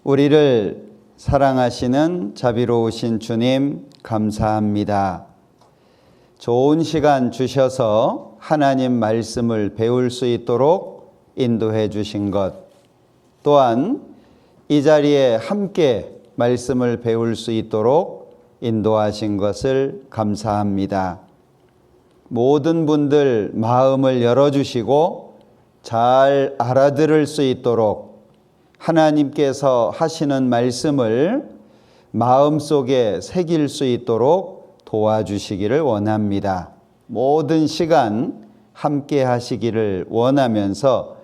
우리를 사랑하시는 자비로우신 주님 감사합니다. 좋은 시간 주셔서 하나님 말씀을 배울 수 있도록 인도해 주신 것, 또한 이 자리에 함께 말씀을 배울 수 있도록 인도하신 것을 감사합니다. 모든 분들 마음을 열어주시고 잘 알아들을 수 있도록 하나님께서 하시는 말씀을 마음속에 새길 수 있도록 도와주시기를 원합니다. 모든 시간 함께 하시기를 원하면서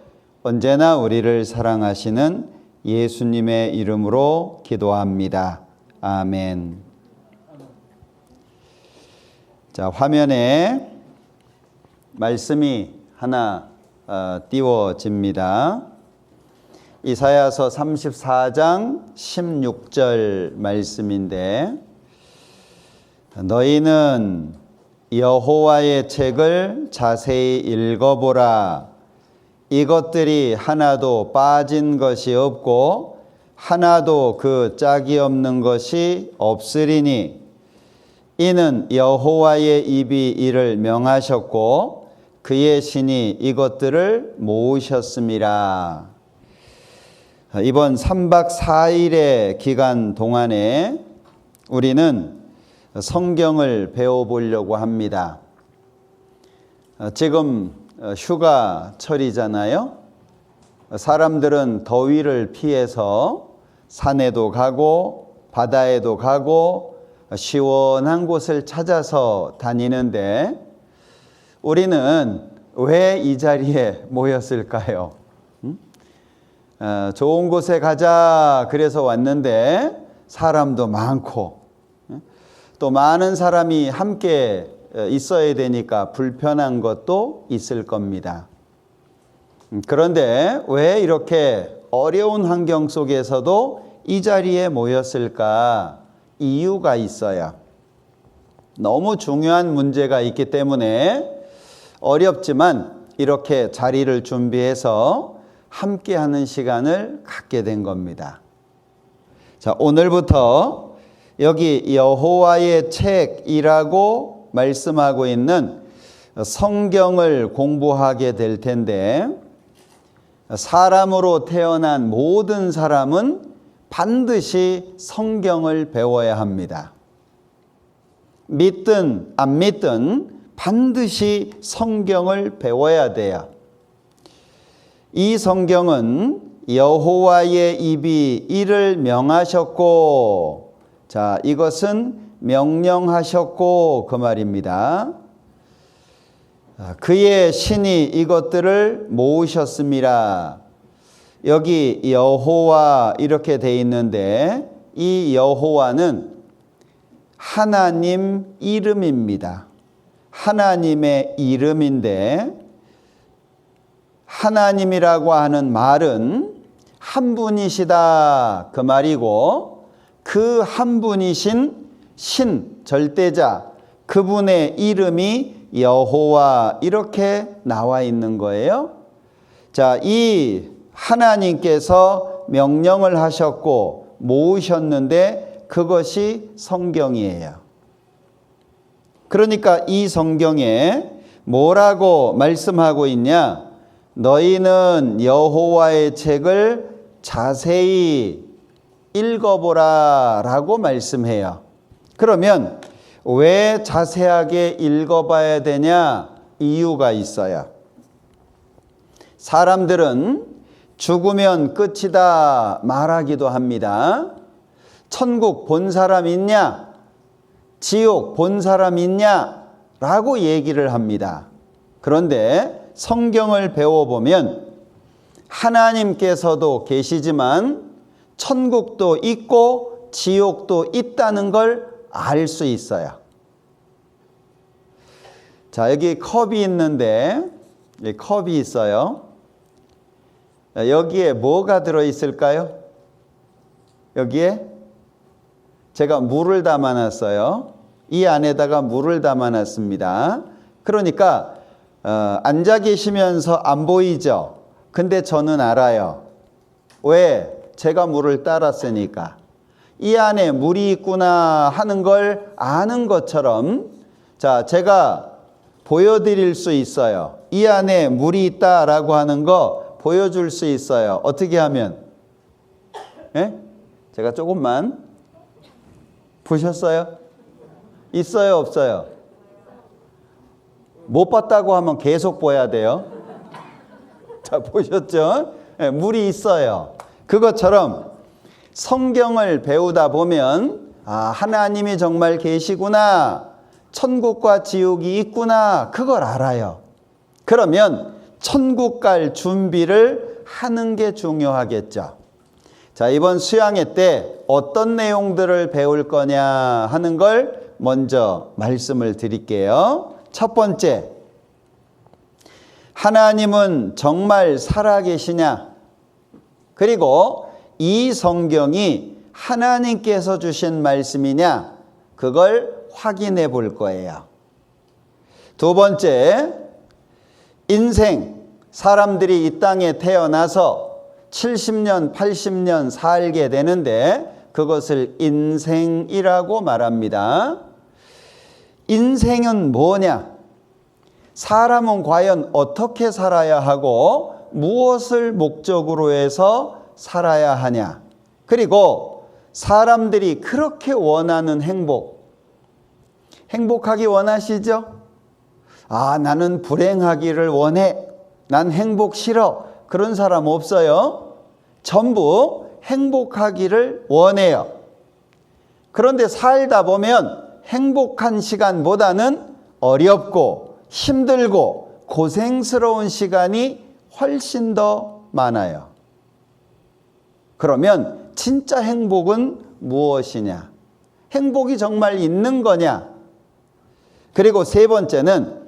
언제나 우리를 사랑하시는 예수님의 이름으로 기도합니다. 아멘. 자, 화면에 말씀이 하나 띄워집니다. 이사야서 34장 16절 말씀인데, 너희는 여호와의 책을 자세히 읽어보라. 이것들이 하나도 빠진 것이 없고 하나도 그 짝이 없는 것이 없으리니 이는 여호와의 입이 이를 명하셨고 그의 신이 이것들을 모으셨음이라. 이번 3박 4일의 기간 동안에 우리는 성경을 배워보려고 합니다. 지금 휴가철이잖아요. 사람들은 더위를 피해서 산에도 가고 바다에도 가고 시원한 곳을 찾아서 다니는데 우리는 왜 이 자리에 모였을까요? 좋은 곳에 가자 그래서 왔는데 사람도 많고 또 많은 사람이 함께 있어야 되니까 불편한 것도 있을 겁니다. 그런데 왜 이렇게 어려운 환경 속에서도 이 자리에 모였을까? 이유가 있어요. 너무 중요한 문제가 있기 때문에 어렵지만 이렇게 자리를 준비해서 함께하는 시간을 갖게 된 겁니다. 자, 오늘부터 여기 여호와의 책이라고 말씀하고 있는 성경을 공부하게 될 텐데, 사람으로 태어난 모든 사람은 반드시 성경을 배워야 합니다. 믿든 안 믿든 반드시 성경을 배워야 돼요. 이 성경은 여호와의 입이 이를 명하셨고, 자, 이것은 명령하셨고 그 말입니다. 그의 신이 이것들을 모으셨습니다. 여기 여호와 이렇게 돼 있는데 이 여호와는 하나님 이름입니다. 하나님의 이름인데 하나님이라고 하는 말은 한 분이시다 그 말이고, 그 한 분이신 신 절대자 그분의 이름이 여호와 이렇게 나와 있는 거예요. 자, 이 하나님께서 명령을 하셨고 모으셨는데 그것이 성경이에요. 그러니까 이 성경에 뭐라고 말씀하고 있냐? 너희는 여호와의 책을 자세히 읽어보라 라고 말씀해요. 그러면 왜 자세하게 읽어봐야 되냐? 이유가 있어요. 사람들은 죽으면 끝이다 말하기도 합니다. 천국 본 사람 있냐? 지옥 본 사람 있냐? 라고 얘기를 합니다. 그런데 성경을 배워보면 하나님께서도 계시지만 천국도 있고 지옥도 있다는 걸 알 수 있어요. 자, 여기 컵이 있는데 컵이 있어요. 여기에 뭐가 들어있을까요? 여기에 제가 물을 담아놨어요. 이 안에다가 물을 담아놨습니다. 그러니까 앉아 계시면서 안 보이죠? 근데 저는 알아요. 왜? 제가 물을 따랐으니까. 이 안에 물이 있구나 하는 걸 아는 것처럼, 자, 제가 보여드릴 수 있어요. 이 안에 물이 있다라고 하는 거 보여줄 수 있어요. 어떻게 하면? 예? 제가 조금만. 보셨어요? 있어요, 없어요? 못 봤다고 하면 계속 봐야 돼요. 자, 보셨죠? 예, 물이 있어요. 그것처럼 성경을 배우다 보면 하나님이 정말 계시구나, 천국과 지옥이 있구나, 그걸 알아요. 그러면 천국 갈 준비를 하는 게 중요하겠죠. 자, 이번 수양회 때 어떤 내용들을 배울 거냐 하는 걸 먼저 말씀을 드릴게요. 첫 번째, 하나님은 정말 살아계시냐? 그리고 이 성경이 하나님께서 주신 말씀이냐? 그걸 확인해 볼 거예요. 두 번째, 인생, 사람들이 이 땅에 태어나서 70년, 80년 살게 되는데 그것을 인생이라고 말합니다. 인생은 뭐냐? 사람은 과연 어떻게 살아야 하고 무엇을 목적으로 해서 살아야 하냐? 그리고 사람들이 그렇게 원하는 행복하기 원하시죠? 나는 불행하기를 원해. 난 행복 싫어. 그런 사람 없어요. 전부 행복하기를 원해요. 그런데 살다 보면 행복한 시간보다는 어렵고 힘들고 고생스러운 시간이 훨씬 더 많아요. 그러면 진짜 행복은 무엇이냐? 행복이 정말 있는 거냐? 그리고 세 번째는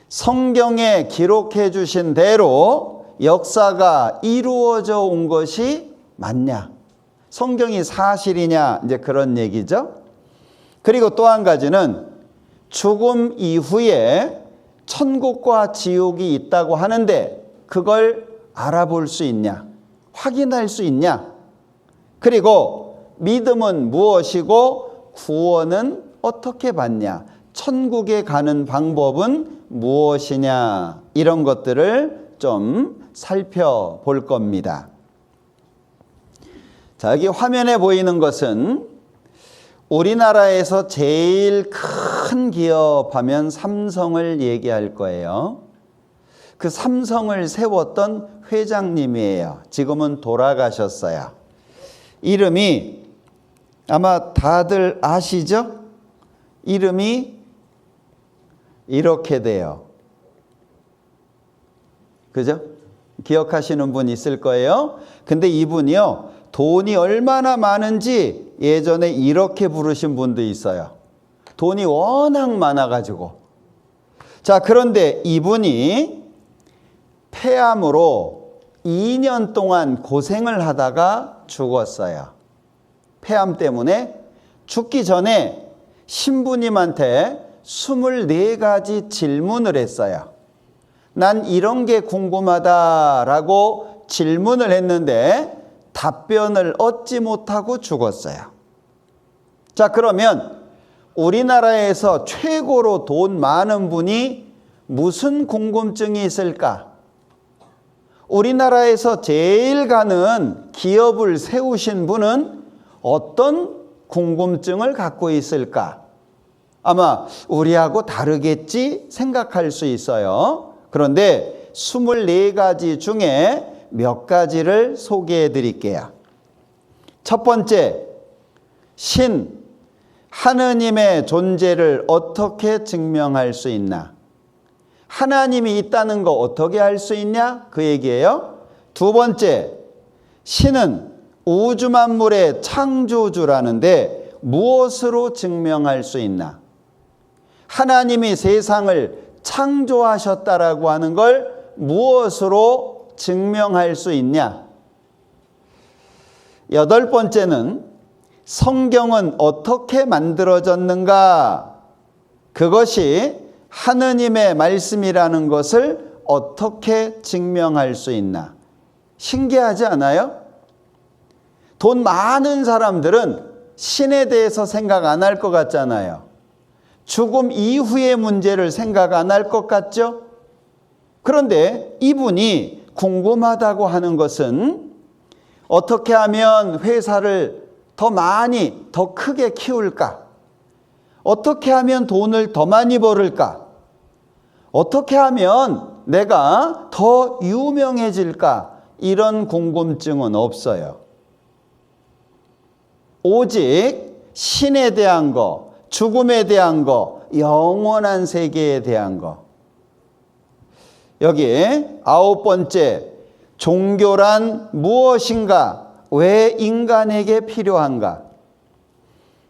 성경에 기록해 주신 대로 역사가 이루어져 온 것이 맞냐? 성경이 사실이냐? 이제 그런 얘기죠. 그리고 또 한 가지는 죽음 이후에 천국과 지옥이 있다고 하는데 그걸 알아볼 수 있냐? 확인할 수 있냐? 그리고 믿음은 무엇이고 구원은 어떻게 받냐? 천국에 가는 방법은 무엇이냐? 이런 것들을 좀 살펴볼 겁니다. 자, 여기 화면에 보이는 것은 우리나라에서 제일 큰 기업 하면 삼성을 얘기할 거예요. 그 삼성을 세웠던 회장님이에요. 지금은 돌아가셨어요. 이름이 아마 다들 아시죠? 이름이 이렇게 돼요. 그죠? 기억하시는 분 있을 거예요. 근데 이분이요, 돈이 얼마나 많은지 예전에 이렇게 부르신 분도 있어요. 돈이 워낙 많아가지고. 자, 그런데 이분이 폐암으로 2년 동안 고생을 하다가 죽었어요. 폐암 때문에 죽기 전에 신부님한테 24가지 질문을 했어요. 난 이런 게 궁금하다라고 질문을 했는데 답변을 얻지 못하고 죽었어요. 자, 그러면 우리나라에서 최고로 돈 많은 분이 무슨 궁금증이 있을까? 우리나라에서 제일 가는 기업을 세우신 분은 어떤 궁금증을 갖고 있을까? 아마 우리하고 다르겠지 생각할 수 있어요. 그런데 24가지 중에 몇 가지를 소개해 드릴게요. 첫 번째, 하느님의 존재를 어떻게 증명할 수 있나? 하나님이 있다는 거 어떻게 알 수 있냐? 그 얘기예요. 두 번째, 신은 우주 만물의 창조주라는데 무엇으로 증명할 수 있나? 하나님이 세상을 창조하셨다라고 하는 걸 무엇으로 증명할 수 있냐? 여덟 번째는 성경은 어떻게 만들어졌는가? 그것이 하느님의 말씀이라는 것을 어떻게 증명할 수 있나? 신기하지 않아요? 돈 많은 사람들은 신에 대해서 생각 안 할 것 같잖아요. 죽음 이후의 문제를 생각 안 할 것 같죠? 그런데 이분이 궁금하다고 하는 것은 어떻게 하면 회사를 더 많이, 더 크게 키울까? 어떻게 하면 돈을 더 많이 벌을까? 어떻게 하면 내가 더 유명해질까? 이런 궁금증은 없어요. 오직 신에 대한 거, 죽음에 대한 거, 영원한 세계에 대한 거. 여기 9번째, 종교란 무엇인가? 왜 인간에게 필요한가?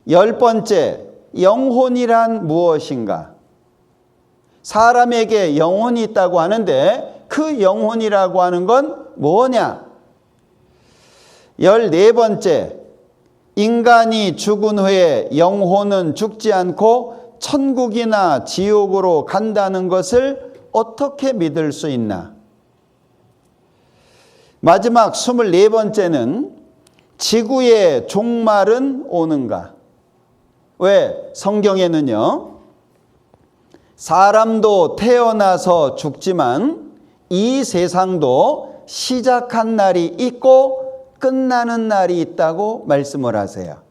10번째, 영혼이란 무엇인가? 사람에게 영혼이 있다고 하는데 그 영혼이라고 하는 건 뭐냐? 14번째, 인간이 죽은 후에 영혼은 죽지 않고 천국이나 지옥으로 간다는 것을 어떻게 믿을 수 있나? 마지막 24번째는 지구의 종말은 오는가? 왜? 성경에는요, 사람도 태어나서 죽지만 이 세상도 시작한 날이 있고 끝나는 날이 있다고 말씀을 하세요.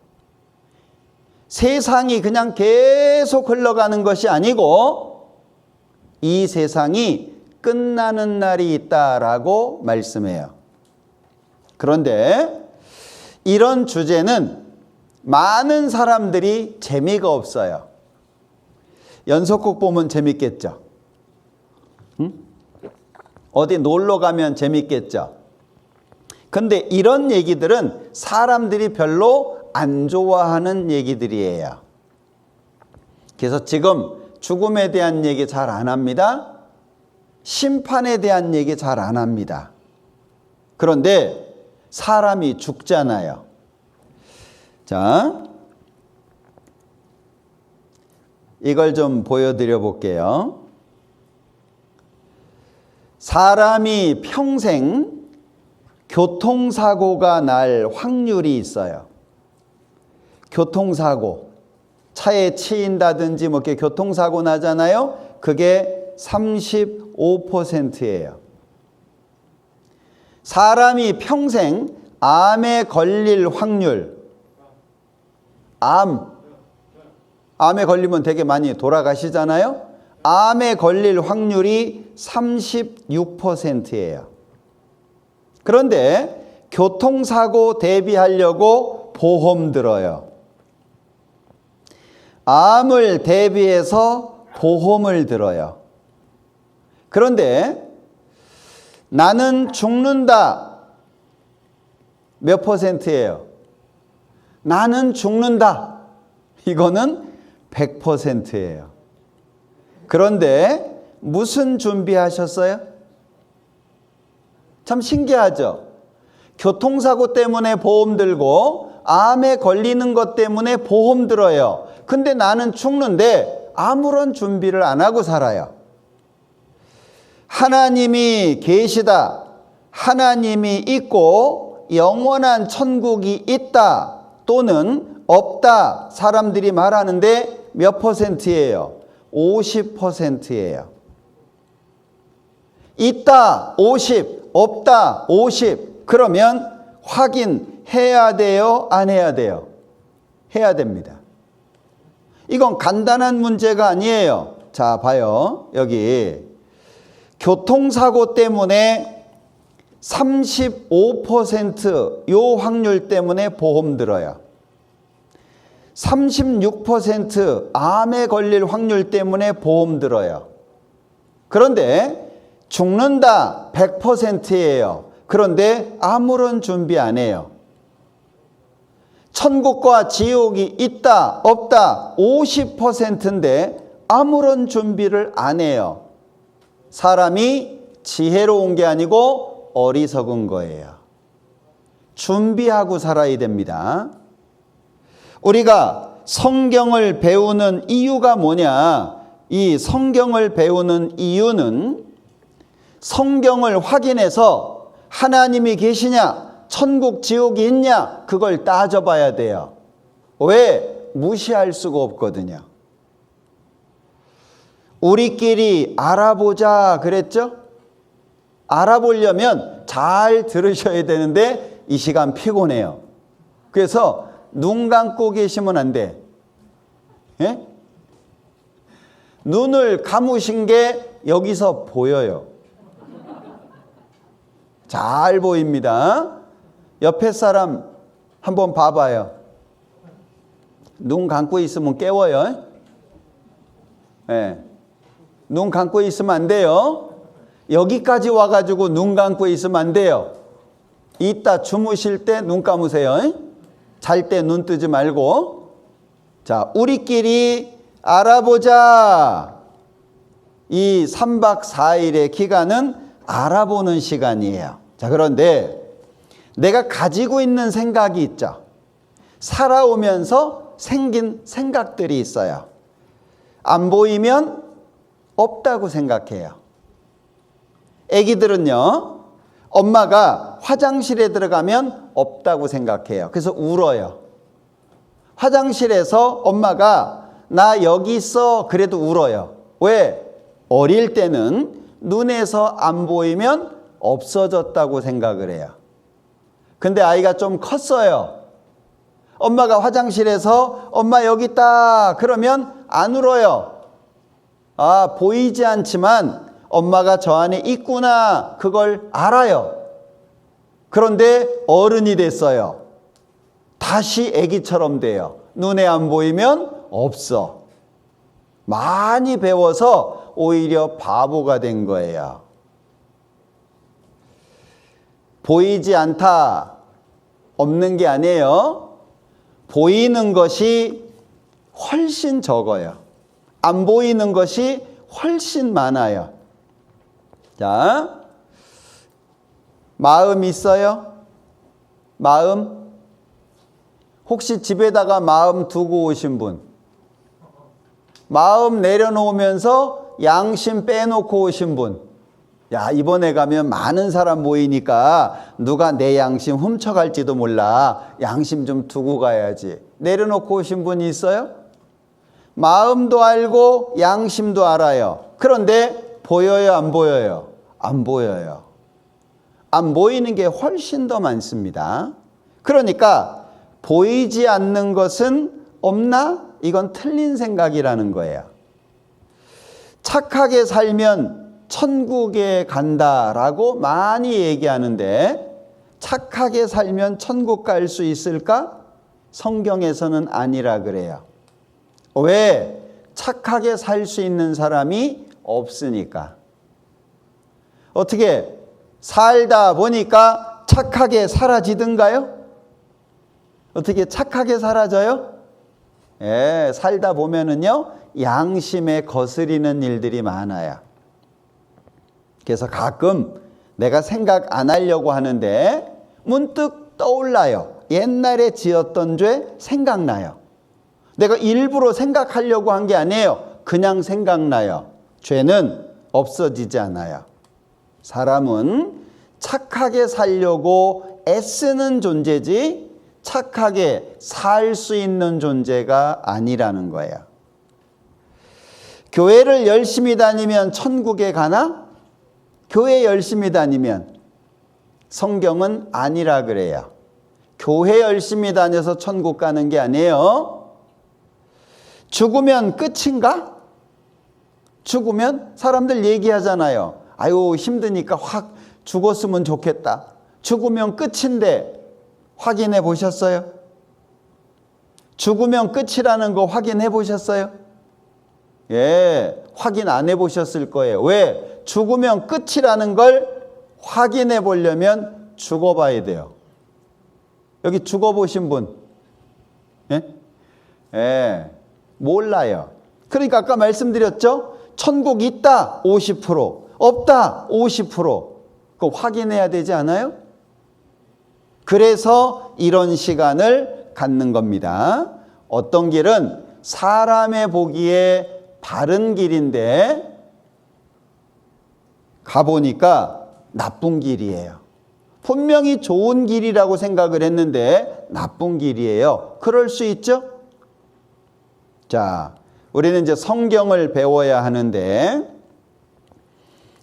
세상이 그냥 계속 흘러가는 것이 아니고 이 세상이 끝나는 날이 있다라고 말씀해요. 그런데 이런 주제는 많은 사람들이 재미가 없어요. 연속곡 보면 재밌겠죠? 응? 어디 놀러 가면 재밌겠죠? 근데 이런 얘기들은 사람들이 별로 안 좋아하는 얘기들이에요. 그래서 지금 죽음에 대한 얘기 잘 안 합니다. 심판에 대한 얘기 잘 안 합니다. 그런데 사람이 죽잖아요. 자, 이걸 좀 보여드려 볼게요. 사람이 평생 교통사고가 날 확률이 있어요. 교통사고, 차에 치인다든지 뭐 이렇게 교통사고 나잖아요. 그게 35%예요. 사람이 평생 암에 걸릴 확률, 암에 걸리면 되게 많이 돌아가시잖아요. 암에 걸릴 확률이 36%예요. 그런데 교통사고 대비하려고 보험 들어요. 암을 대비해서 보험을 들어요. 그런데 나는 죽는다. 몇 %예요? 나는 죽는다. 이거는 100%예요. 그런데 무슨 준비하셨어요? 참 신기하죠? 교통사고 때문에 보험 들고 암에 걸리는 것 때문에 보험 들어요. 근데 나는 죽는데 아무런 준비를 안 하고 살아요. 하나님이 계시다. 하나님이 있고 영원한 천국이 있다 또는 없다 사람들이 말하는데 몇 %예요? 50%예요. 있다 50, 없다 50. 그러면 확인해야 돼요? 안 해야 돼요? 해야 됩니다. 이건 간단한 문제가 아니에요. 자, 봐요. 여기 교통사고 때문에 35% 요 확률 때문에 보험 들어요. 36% 암에 걸릴 확률 때문에 보험 들어요. 그런데 죽는다 100%예요. 그런데 아무런 준비 안 해요. 천국과 지옥이 있다 없다 50%인데 아무런 준비를 안 해요. 사람이 지혜로운 게 아니고 어리석은 거예요. 준비하고 살아야 됩니다. 우리가 성경을 배우는 이유가 뭐냐? 이 성경을 배우는 이유는 성경을 확인해서 하나님이 계시냐? 천국 지옥이 있냐? 그걸 따져봐야 돼요. 왜? 무시할 수가 없거든요. 우리끼리 알아보자 그랬죠? 알아보려면 잘 들으셔야 되는데 이 시간 피곤해요. 그래서 눈 감고 계시면 안 돼. 예? 눈을 감으신 게 여기서 보여요. 잘 보입니다. 옆에 사람 한번 봐봐요. 눈 감고 있으면 깨워요. 예. 눈 감고 있으면 안 돼요. 여기까지 와가지고 눈 감고 있으면 안 돼요. 이따 주무실 때 눈 감으세요. 잘 때 눈 뜨지 말고. 자, 우리끼리 알아보자. 이 3박 4일의 기간은 알아보는 시간이에요. 자, 그런데 내가 가지고 있는 생각이 있죠. 살아오면서 생긴 생각들이 있어요. 안 보이면 없다고 생각해요. 애기들은요, 엄마가 화장실에 들어가면 없다고 생각해요. 그래서 울어요. 화장실에서 엄마가 나 여기 있어 그래도 울어요. 왜? 어릴 때는 눈에서 안 보이면 없어졌다고 생각을 해요. 근데 아이가 좀 컸어요. 엄마가 화장실에서 엄마 여기 있다 그러면 안 울어요. 아, 보이지 않지만 엄마가 저 안에 있구나 그걸 알아요. 그런데 어른이 됐어요. 다시 아기처럼 돼요. 눈에 안 보이면 없어. 많이 배워서 오히려 바보가 된 거예요. 보이지 않다, 없는 게 아니에요. 보이는 것이 훨씬 적어요. 안 보이는 것이 훨씬 많아요. 자, 마음 있어요? 마음? 혹시 집에다가 마음 두고 오신 분? 마음 내려놓으면서 양심 빼놓고 오신 분? 야, 이번에 가면 많은 사람 모이니까 누가 내 양심 훔쳐갈지도 몰라. 양심 좀 두고 가야지. 내려놓고 오신 분이 있어요? 마음도 알고 양심도 알아요. 그런데 보여요, 안 보여요? 안 보여요. 안 보이는 게 훨씬 더 많습니다. 그러니까 보이지 않는 것은 없나? 이건 틀린 생각이라는 거예요. 착하게 살면 천국에 간다라고 많이 얘기하는데 착하게 살면 천국 갈 수 있을까? 성경에서는 아니라 그래요. 왜? 착하게 살 수 있는 사람이 없으니까. 어떻게 살다 보니까 착하게 사라지던가요? 어떻게 착하게 사라져요? 예, 살다 보면은요, 양심에 거스리는 일들이 많아요. 그래서 가끔 내가 생각 안 하려고 하는데 문득 떠올라요. 옛날에 지었던 죄 생각나요. 내가 일부러 생각하려고 한 게 아니에요. 그냥 생각나요. 죄는 없어지지 않아요. 사람은 착하게 살려고 애쓰는 존재지 착하게 살 수 있는 존재가 아니라는 거예요. 교회를 열심히 다니면 천국에 가나? 교회 열심히 다니면. 성경은 아니라 그래요. 교회 열심히 다녀서 천국 가는 게 아니에요. 죽으면 끝인가? 죽으면 사람들 얘기하잖아요. 아유, 힘드니까 확 죽었으면 좋겠다. 죽으면 끝인데 확인해 보셨어요? 죽으면 끝이라는 거 확인해 보셨어요? 예, 확인 안 해 보셨을 거예요. 왜? 죽으면 끝이라는 걸 확인해 보려면 죽어봐야 돼요. 여기 죽어보신 분? 예? 예, 몰라요. 그러니까 아까 말씀드렸죠? 천국 있다 50%, 없다 50%. 그거 확인해야 되지 않아요? 그래서 이런 시간을 갖는 겁니다. 어떤 길은 사람의 보기에 바른 길인데 가보니까 나쁜 길이에요. 분명히 좋은 길이라고 생각을 했는데 나쁜 길이에요. 그럴 수 있죠? 자, 우리는 이제 성경을 배워야 하는데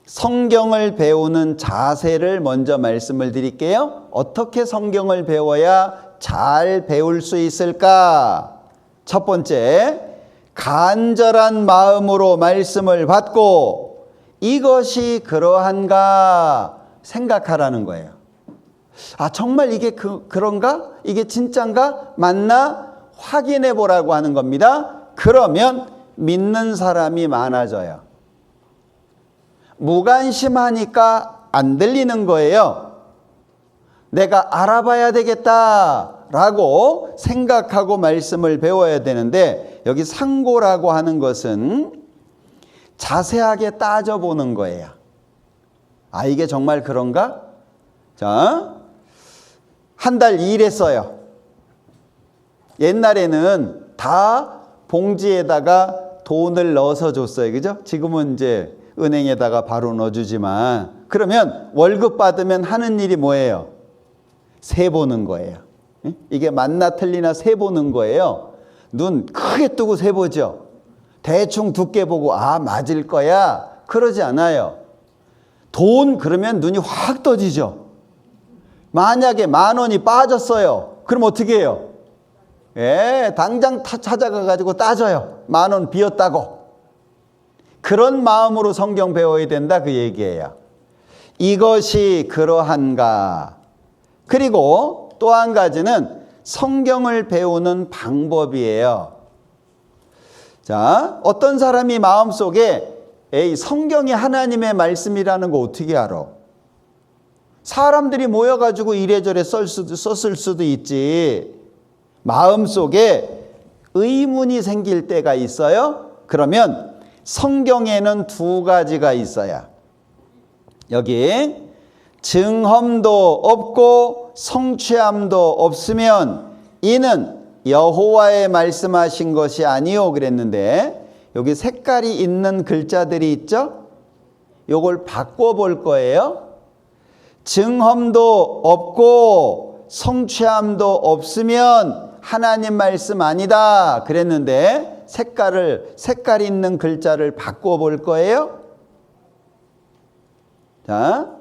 성경을 배우는 자세를 먼저 말씀을 드릴게요. 어떻게 성경을 배워야 잘 배울 수 있을까? 첫 번째, 간절한 마음으로 말씀을 받고 이것이 그러한가 생각하라는 거예요. 아, 정말 이게 그런가? 이게 진짠가? 맞나? 확인해 보라고 하는 겁니다. 그러면 믿는 사람이 많아져요. 무관심하니까 안 들리는 거예요. 내가 알아봐야 되겠다라고 생각하고 말씀을 배워야 되는데 여기 상고라고 하는 것은 자세하게 따져보는 거예요. 아, 이게 정말 그런가? 자, 한 달 일했어요. 옛날에는 다 봉지에다가 돈을 넣어서 줬어요. 그죠? 지금은 이제 은행에다가 바로 넣어주지만 그러면 월급 받으면 하는 일이 뭐예요? 세보는 거예요. 이게 맞나 틀리나 세보는 거예요. 눈 크게 뜨고 세보죠. 대충 두께 보고 아, 맞을 거야. 그러지 않아요. 돈 그러면 눈이 확 떠지죠. 만약에 10,000원이 빠졌어요. 그럼 어떻게 해요? 예, 당장 찾아가가지고 따져요. 10,000원 비었다고. 그런 마음으로 성경 배워야 된다 그 얘기예요. 이것이 그러한가. 그리고 또 한 가지는 성경을 배우는 방법이에요. 자, 어떤 사람이 마음속에 에이, 성경이 하나님의 말씀이라는 거 어떻게 알아? 사람들이 모여가지고 이래저래 썼을 수도 있지. 마음속에 의문이 생길 때가 있어요. 그러면 성경에는 2가지가 있어요. 여기 증험도 없고 성취함도 없으면 이는 여호와의 말씀하신 것이 아니요 그랬는데 여기 색깔이 있는 글자들이 있죠? 요걸 바꿔볼 거예요. 증험도 없고 성취함도 없으면 하나님 말씀 아니다 그랬는데 색깔 있는 글자를 바꿔볼 거예요. 자,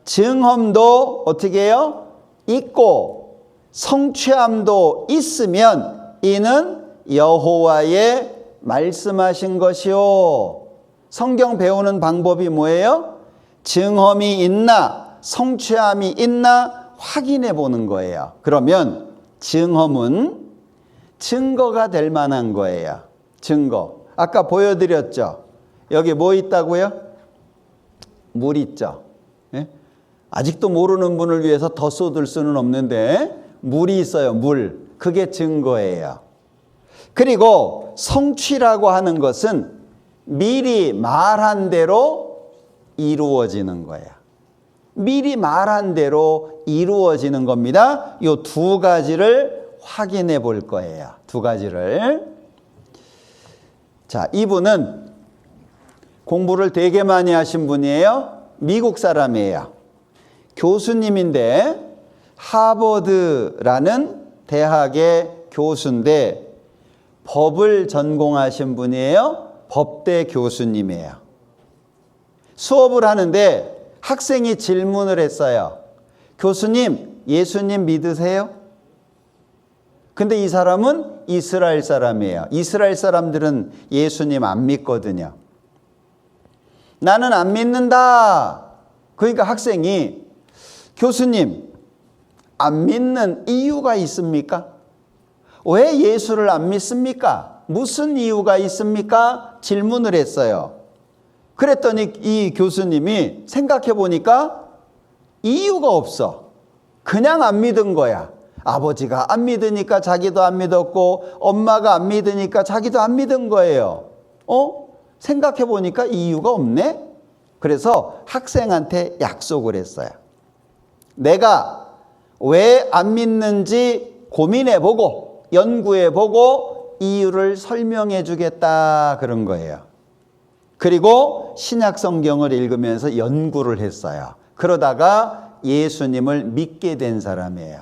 증험도 어떻게 해요? 있고 성취함도 있으면 이는 여호와의 말씀하신 것이요. 성경 배우는 방법이 뭐예요? 증험이 있나 성취함이 있나 확인해 보는 거예요. 그러면 증험은 증거가 될 만한 거예요. 증거. 아까 보여드렸죠. 여기 뭐 있다고요? 물 있죠. 예? 아직도 모르는 분을 위해서 더 쏟을 수는 없는데 물이 있어요. 물. 그게 증거예요. 그리고 성취라고 하는 것은 미리 말한 대로 이루어지는 거예요. 미리 말한 대로 이루어지는 겁니다. 이 2가지를 확인해 볼 거예요. 2가지를. 자, 이분은 공부를 되게 많이 하신 분이에요. 미국 사람이에요. 교수님인데 하버드라는 대학의 교수인데 법을 전공하신 분이에요. 법대 교수님이에요. 수업을 하는데 학생이 질문을 했어요. 교수님, 예수님 믿으세요? 근데 이 사람은 이스라엘 사람이에요. 이스라엘 사람들은 예수님 안 믿거든요. 나는 안 믿는다. 그러니까 학생이 교수님, 안 믿는 이유가 있습니까? 왜 예수를 안 믿습니까? 무슨 이유가 있습니까? 질문을 했어요. 그랬더니 이 교수님이 생각해 보니까 이유가 없어. 그냥 안 믿은 거야. 아버지가 안 믿으니까 자기도 안 믿었고 엄마가 안 믿으니까 자기도 안 믿은 거예요. 생각해 보니까 이유가 없네. 그래서 학생한테 약속을 했어요. 내가 왜 안 믿는지 고민해 보고 연구해 보고 이유를 설명해 주겠다 그런 거예요. 그리고 신약 성경을 읽으면서 연구를 했어요. 그러다가 예수님을 믿게 된 사람이에요.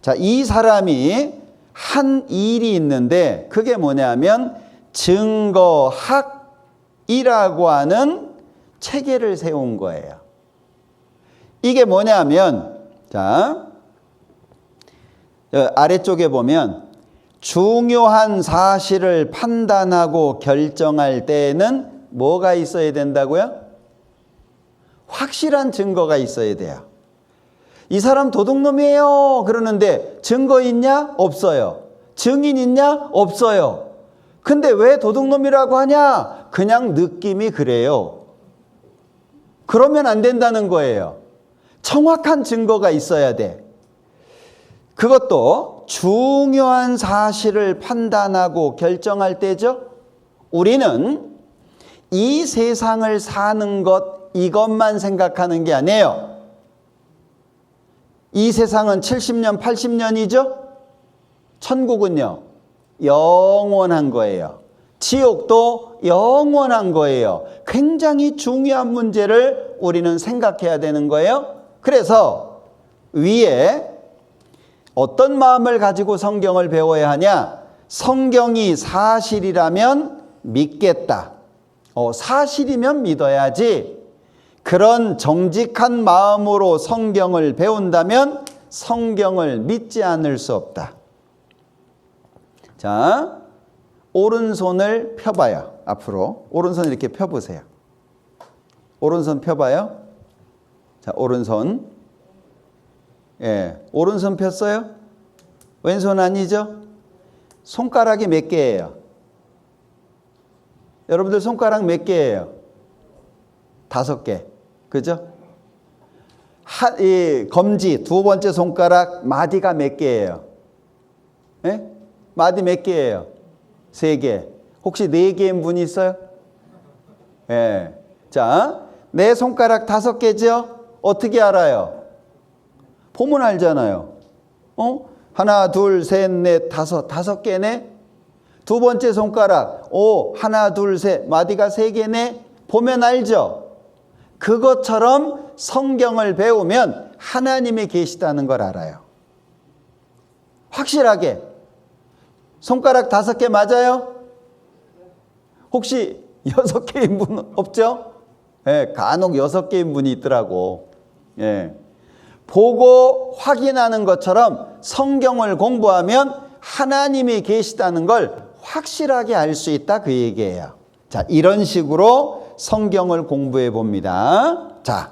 자, 이 사람이 한 일이 있는데 그게 뭐냐면 증거학이라고 하는 체계를 세운 거예요. 이게 뭐냐면, 자, 아래쪽에 보면 중요한 사실을 판단하고 결정할 때에는 뭐가 있어야 된다고요? 확실한 증거가 있어야 돼요. 이 사람 도둑놈이에요 그러는데 증거 있냐? 없어요. 증인 있냐? 없어요. 근데 왜 도둑놈이라고 하냐? 그냥 느낌이 그래요. 그러면 안 된다는 거예요. 정확한 증거가 있어야 돼. 그것도 중요한 사실을 판단하고 결정할 때죠. 우리는 이 세상을 사는 것 이것만 생각하는 게 아니에요. 이 세상은 70년, 80년이죠. 천국은요, 영원한 거예요. 지옥도 영원한 거예요. 굉장히 중요한 문제를 우리는 생각해야 되는 거예요. 그래서 위에 어떤 마음을 가지고 성경을 배워야 하냐? 성경이 사실이라면 믿겠다. 사실이면 믿어야지. 그런 정직한 마음으로 성경을 배운다면 성경을 믿지 않을 수 없다. 자, 오른손을 펴봐요. 앞으로 오른손 이렇게 펴보세요. 오른손 펴봐요. 자, 오른손. 예, 오른손 폈어요? 왼손 아니죠? 손가락이 몇 개예요? 여러분들 손가락 몇 개예요? 5개. 그죠? 이 검지 두 번째 손가락 마디가 몇 개예요? 예? 마디 몇 개예요? 3개. 혹시 4개인 분 있어요? 예. 자, 내 손가락 5개죠? 어떻게 알아요? 보면 알잖아요. 하나, 둘, 셋, 넷, 5개네? 두 번째 손가락, 하나, 둘, 셋, 마디가 3개네? 보면 알죠? 그것처럼 성경을 배우면 하나님이 계시다는 걸 알아요. 확실하게. 손가락 5개 맞아요? 혹시 6개인 분 없죠? 예, 간혹 6개인 분이 있더라고. 예. 보고 확인하는 것처럼 성경을 공부하면 하나님이 계시다는 걸 확실하게 알 수 있다 그 얘기예요. 자, 이런 식으로 성경을 공부해 봅니다. 자,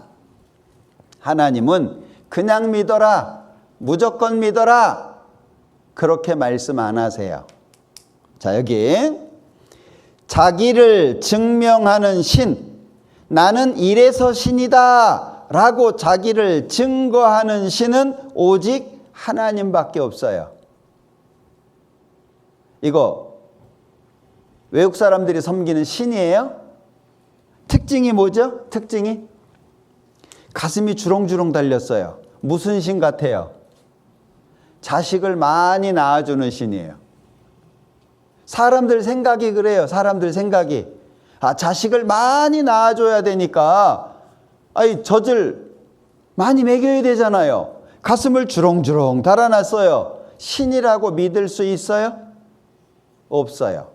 하나님은 그냥 믿어라, 무조건 믿어라 그렇게 말씀 안 하세요. 자, 여기 자기를 증명하는 신, 나는 이래서 신이다 라고 자기를 증거하는 신은 오직 하나님밖에 없어요. 이거 외국 사람들이 섬기는 신이에요? 특징이 뭐죠? 특징이? 가슴이 주렁주렁 달렸어요. 무슨 신 같아요? 자식을 많이 낳아주는 신이에요. 사람들 생각이 그래요. 사람들 생각이. 자식을 많이 낳아줘야 되니까 젖을 많이 먹여야 되잖아요. 가슴을 주렁주렁 달아놨어요. 신이라고 믿을 수 있어요? 없어요.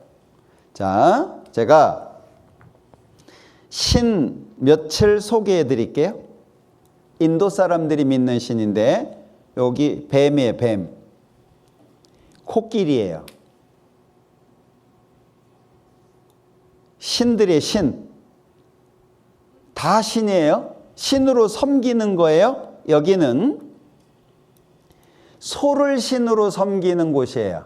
자, 제가 신 며칠 소개해 드릴게요. 인도 사람들이 믿는 신인데 여기 뱀이에요. 뱀. 코끼리예요. 신들의 신. 다 신이에요. 신으로 섬기는 거예요. 여기는 소를 신으로 섬기는 곳이에요.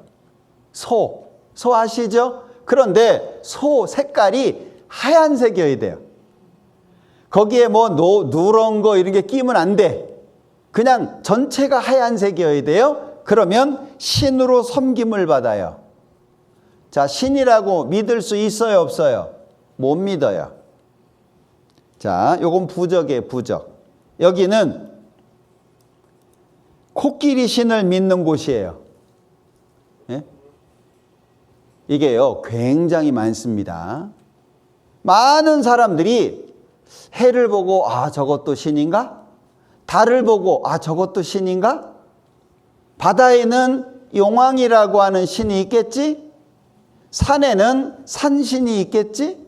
소 아시죠? 그런데 소 색깔이 하얀색이어야 돼요. 거기에 뭐 누런 거 이런 게 끼면 안 돼. 그냥 전체가 하얀색이어야 돼요. 그러면 신으로 섬김을 받아요. 자, 신이라고 믿을 수 있어요, 없어요? 못 믿어요. 자, 요건 부적이에요, 부적. 여기는 코끼리 신을 믿는 곳이에요. 예? 이게요, 굉장히 많습니다. 많은 사람들이 해를 보고, 저것도 신인가? 달을 보고 아, 저것도 신인가? 바다에는 용왕이라고 하는 신이 있겠지? 산에는 산신이 있겠지?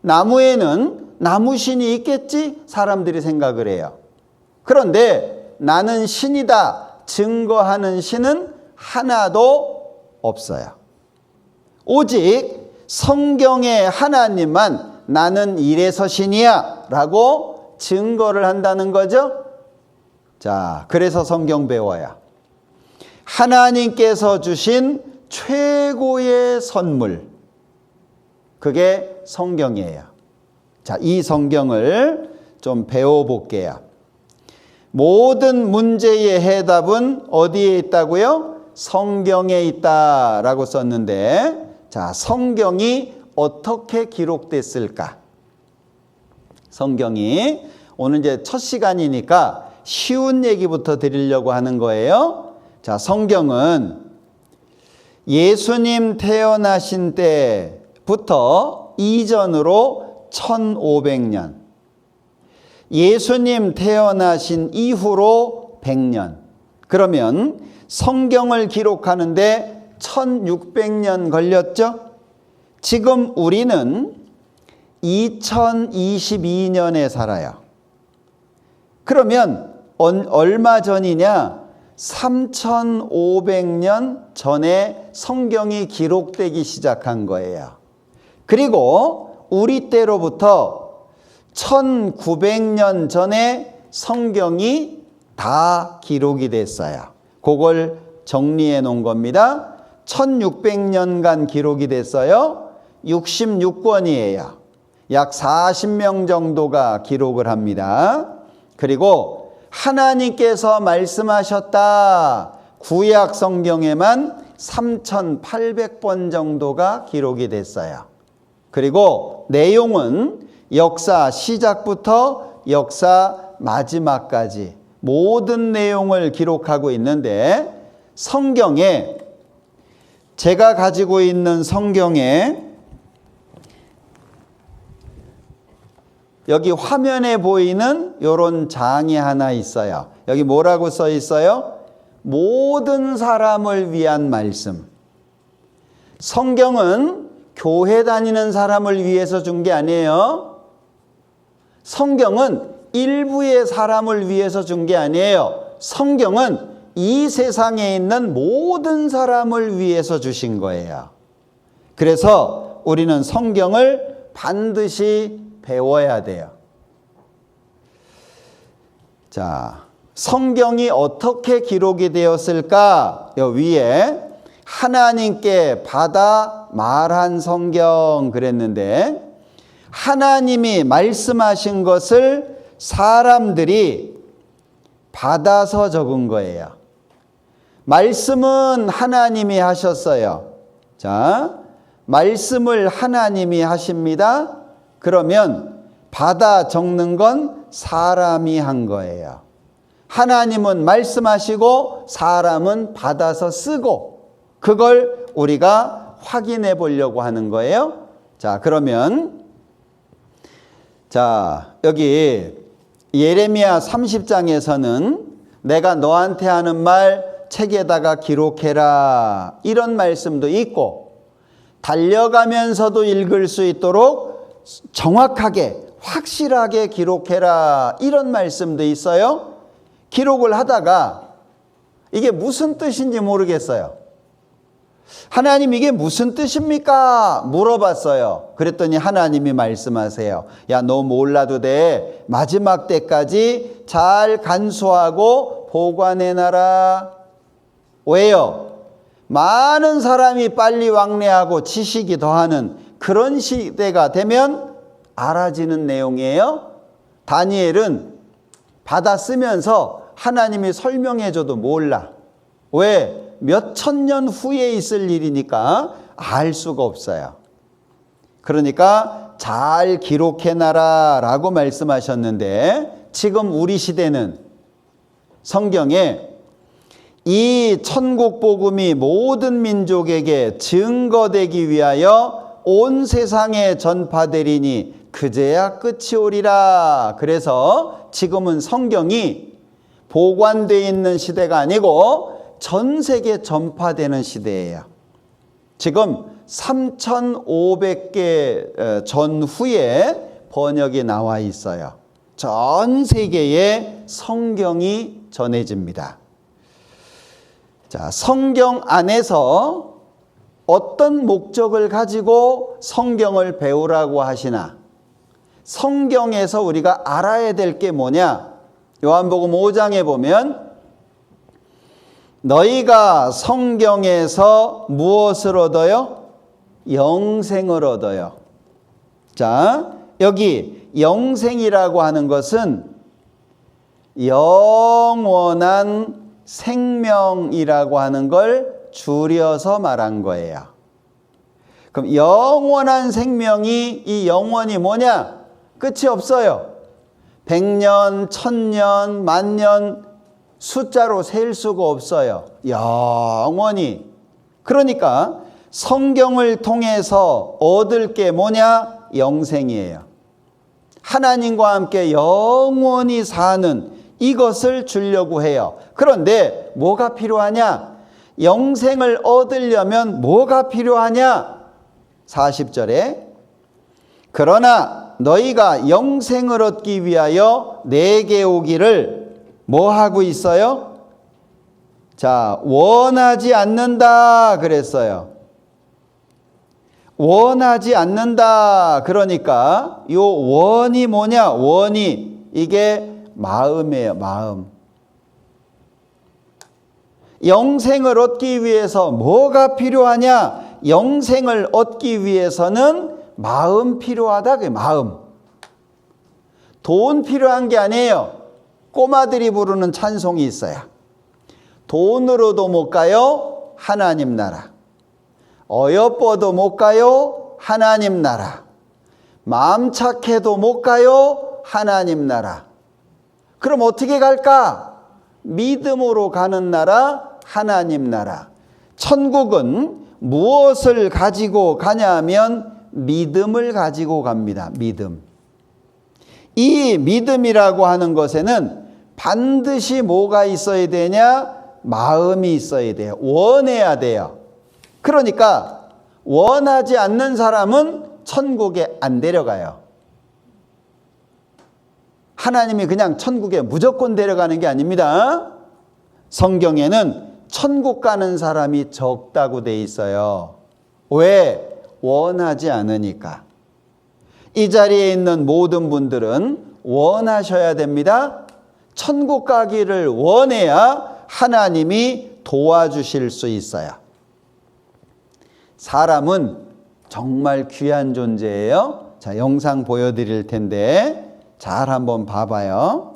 나무에는 나무신이 있겠지? 사람들이 생각을 해요. 그런데 나는 신이다 증거하는 신은 하나도 없어요. 오직 성경의 하나님만 나는 이래서 신이야 라고 증거를 한다는 거죠. 자, 그래서 성경 배워야 하나님께서 주신 최고의 선물, 그게 성경이에요. 자, 이 성경을 좀 배워볼게요. 모든 문제의 해답은 어디에 있다고요? 성경에 있다라고 썼는데, 자, 성경이 어떻게 기록됐을까? 성경이 오늘 이제 첫 시간이니까 쉬운 얘기부터 드리려고 하는 거예요. 자, 성경은 예수님 태어나신 때부터 이전으로 1500년, 예수님 태어나신 이후로 100년, 그러면 성경을 기록하는데 1600년 걸렸죠? 지금 우리는 2022년에 살아요. 그러면 얼마 전이냐? 3500년 전에 성경이 기록되기 시작한 거예요. 그리고 우리 때로부터 1900년 전에 성경이 다 기록이 됐어요. 그걸 정리해 놓은 겁니다. 1600년간 기록이 됐어요. 66권이에요. 약 40명 정도가 기록을 합니다. 그리고 하나님께서 말씀하셨다. 구약 성경에만 3800번 정도가 기록이 됐어요. 그리고 내용은 역사 시작부터 역사 마지막까지 모든 내용을 기록하고 있는데, 성경에, 제가 가지고 있는 성경에 여기 화면에 보이는 이런 장이 하나 있어요. 여기 뭐라고 써 있어요? 모든 사람을 위한 말씀. 성경은 교회 다니는 사람을 위해서 준 게 아니에요. 성경은 일부의 사람을 위해서 준 게 아니에요. 성경은 이 세상에 있는 모든 사람을 위해서 주신 거예요. 그래서 우리는 성경을 반드시 배워야 돼요. 자, 성경이 어떻게 기록이 되었을까? 여기 위에 하나님께 받아 말한 성경 그랬는데, 하나님이 말씀하신 것을 사람들이 받아서 적은 거예요. 말씀은 하나님이 하셨어요. 자, 말씀을 하나님이 하십니다. 그러면 받아 적는 건 사람이 한 거예요. 하나님은 말씀하시고 사람은 받아서 쓰고, 그걸 우리가 확인해 보려고 하는 거예요. 자, 그러면 자, 여기 예레미야 30장에서는 내가 너한테 하는 말 책에다가 기록해라, 이런 말씀도 있고, 달려가면서도 읽을 수 있도록 정확하게 확실하게 기록해라, 이런 말씀도 있어요. 기록을 하다가 이게 무슨 뜻인지 모르겠어요. 하나님 이게 무슨 뜻입니까? 물어봤어요. 그랬더니 하나님이 말씀하세요. 야, 너 몰라도 돼. 마지막 때까지 잘 간수하고 보관해놔라. 왜요? 많은 사람이 빨리 왕래하고 지식이 더하는 그런 시대가 되면 알아지는 내용이에요. 다니엘은 받아 쓰면서 하나님이 설명해줘도 몰라. 왜? 몇 천 년 후에 있을 일이니까 알 수가 없어요. 그러니까 잘 기록해놔라 라고 말씀하셨는데, 지금 우리 시대는 성경에 이 천국 복음이 모든 민족에게 증거되기 위하여 온 세상에 전파되리니 그제야 끝이 오리라. 그래서 지금은 성경이 보관되어 있는 시대가 아니고 전 세계 전파되는 시대예요. 지금 3,500개 전후에 번역이 나와 있어요. 전 세계에 성경이 전해집니다. 자, 성경 안에서 어떤 목적을 가지고 성경을 배우라고 하시나? 성경에서 우리가 알아야 될 게 뭐냐? 요한복음 5장에 보면 너희가 성경에서 무엇을 얻어요? 영생을 얻어요. 자, 여기 영생이라고 하는 것은 영원한 생명이라고 하는 걸 줄여서 말한 거예요. 그럼 영원한 생명이, 이 영원이 뭐냐? 끝이 없어요. 100년, 1000년, 만년 숫자로 셀 수가 없어요. 영원히. 그러니까 성경을 통해서 얻을 게 뭐냐? 영생이에요. 하나님과 함께 영원히 사는 이것을 주려고 해요. 그런데 뭐가 필요하냐? 영생을 얻으려면 뭐가 필요하냐? 40절에 그러나 너희가 영생을 얻기 위하여 내게 오기를 뭐 하고 있어요? 자, 원하지 않는다 그랬어요. 원하지 않는다. 그러니까 요 원이 뭐냐? 원이 이게 마음이에요. 마음. 영생을 얻기 위해서 뭐가 필요하냐? 영생을 얻기 위해서는 마음 필요하다. 그 마음. 돈 필요한 게 아니에요. 꼬마들이 부르는 찬송이 있어요. 돈으로도 못 가요. 하나님 나라. 어여뻐도 못 가요. 하나님 나라. 마음 착해도 못 가요. 하나님 나라. 그럼 어떻게 갈까? 믿음으로 가는 나라, 하나님 나라. 천국은 무엇을 가지고 가냐 하면 믿음을 가지고 갑니다. 믿음. 이 믿음이라고 하는 것에는 반드시 뭐가 있어야 되냐? 마음이 있어야 돼요. 원해야 돼요. 그러니까 원하지 않는 사람은 천국에 안 데려가요. 하나님이 그냥 천국에 무조건 데려가는 게 아닙니다. 성경에는 천국 가는 사람이 적다고 돼 있어요. 왜? 원하지 않으니까. 이 자리에 있는 모든 분들은 원하셔야 됩니다. 천국 가기를 원해야 하나님이 도와주실 수 있어요. 사람은 정말 귀한 존재예요. 자, 영상 보여드릴 텐데 잘 한번 봐봐요.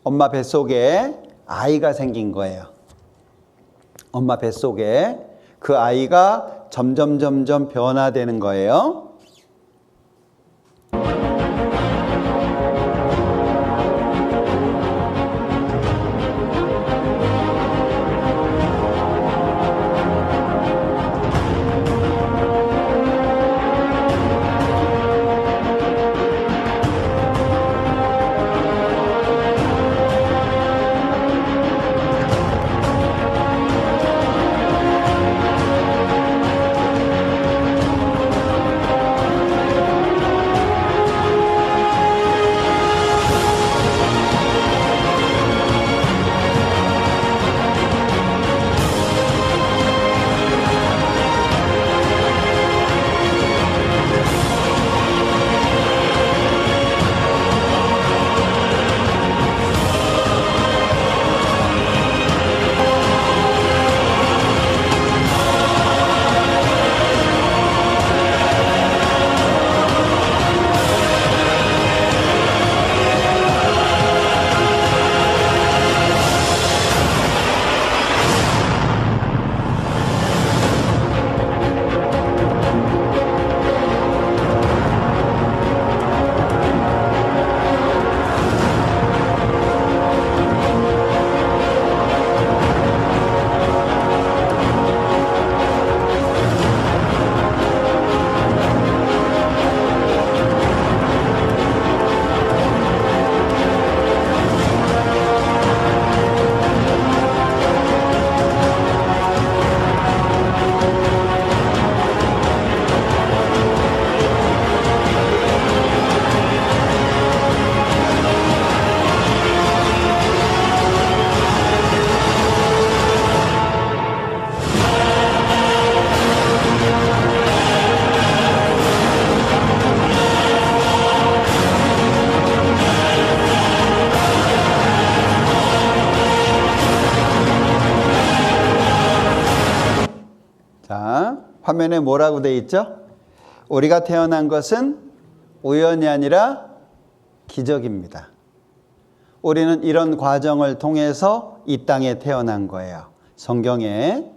엄마 뱃속에 아이가 생긴 거예요. 엄마 뱃속에 그 아이가 점점 변화되는 거예요. 화면에 뭐라고 돼 있죠? 우리가 태어난 것은 우연이 아니라 기적입니다. 우리는 이런 과정을 통해서 이 땅에 태어난 거예요. 성경에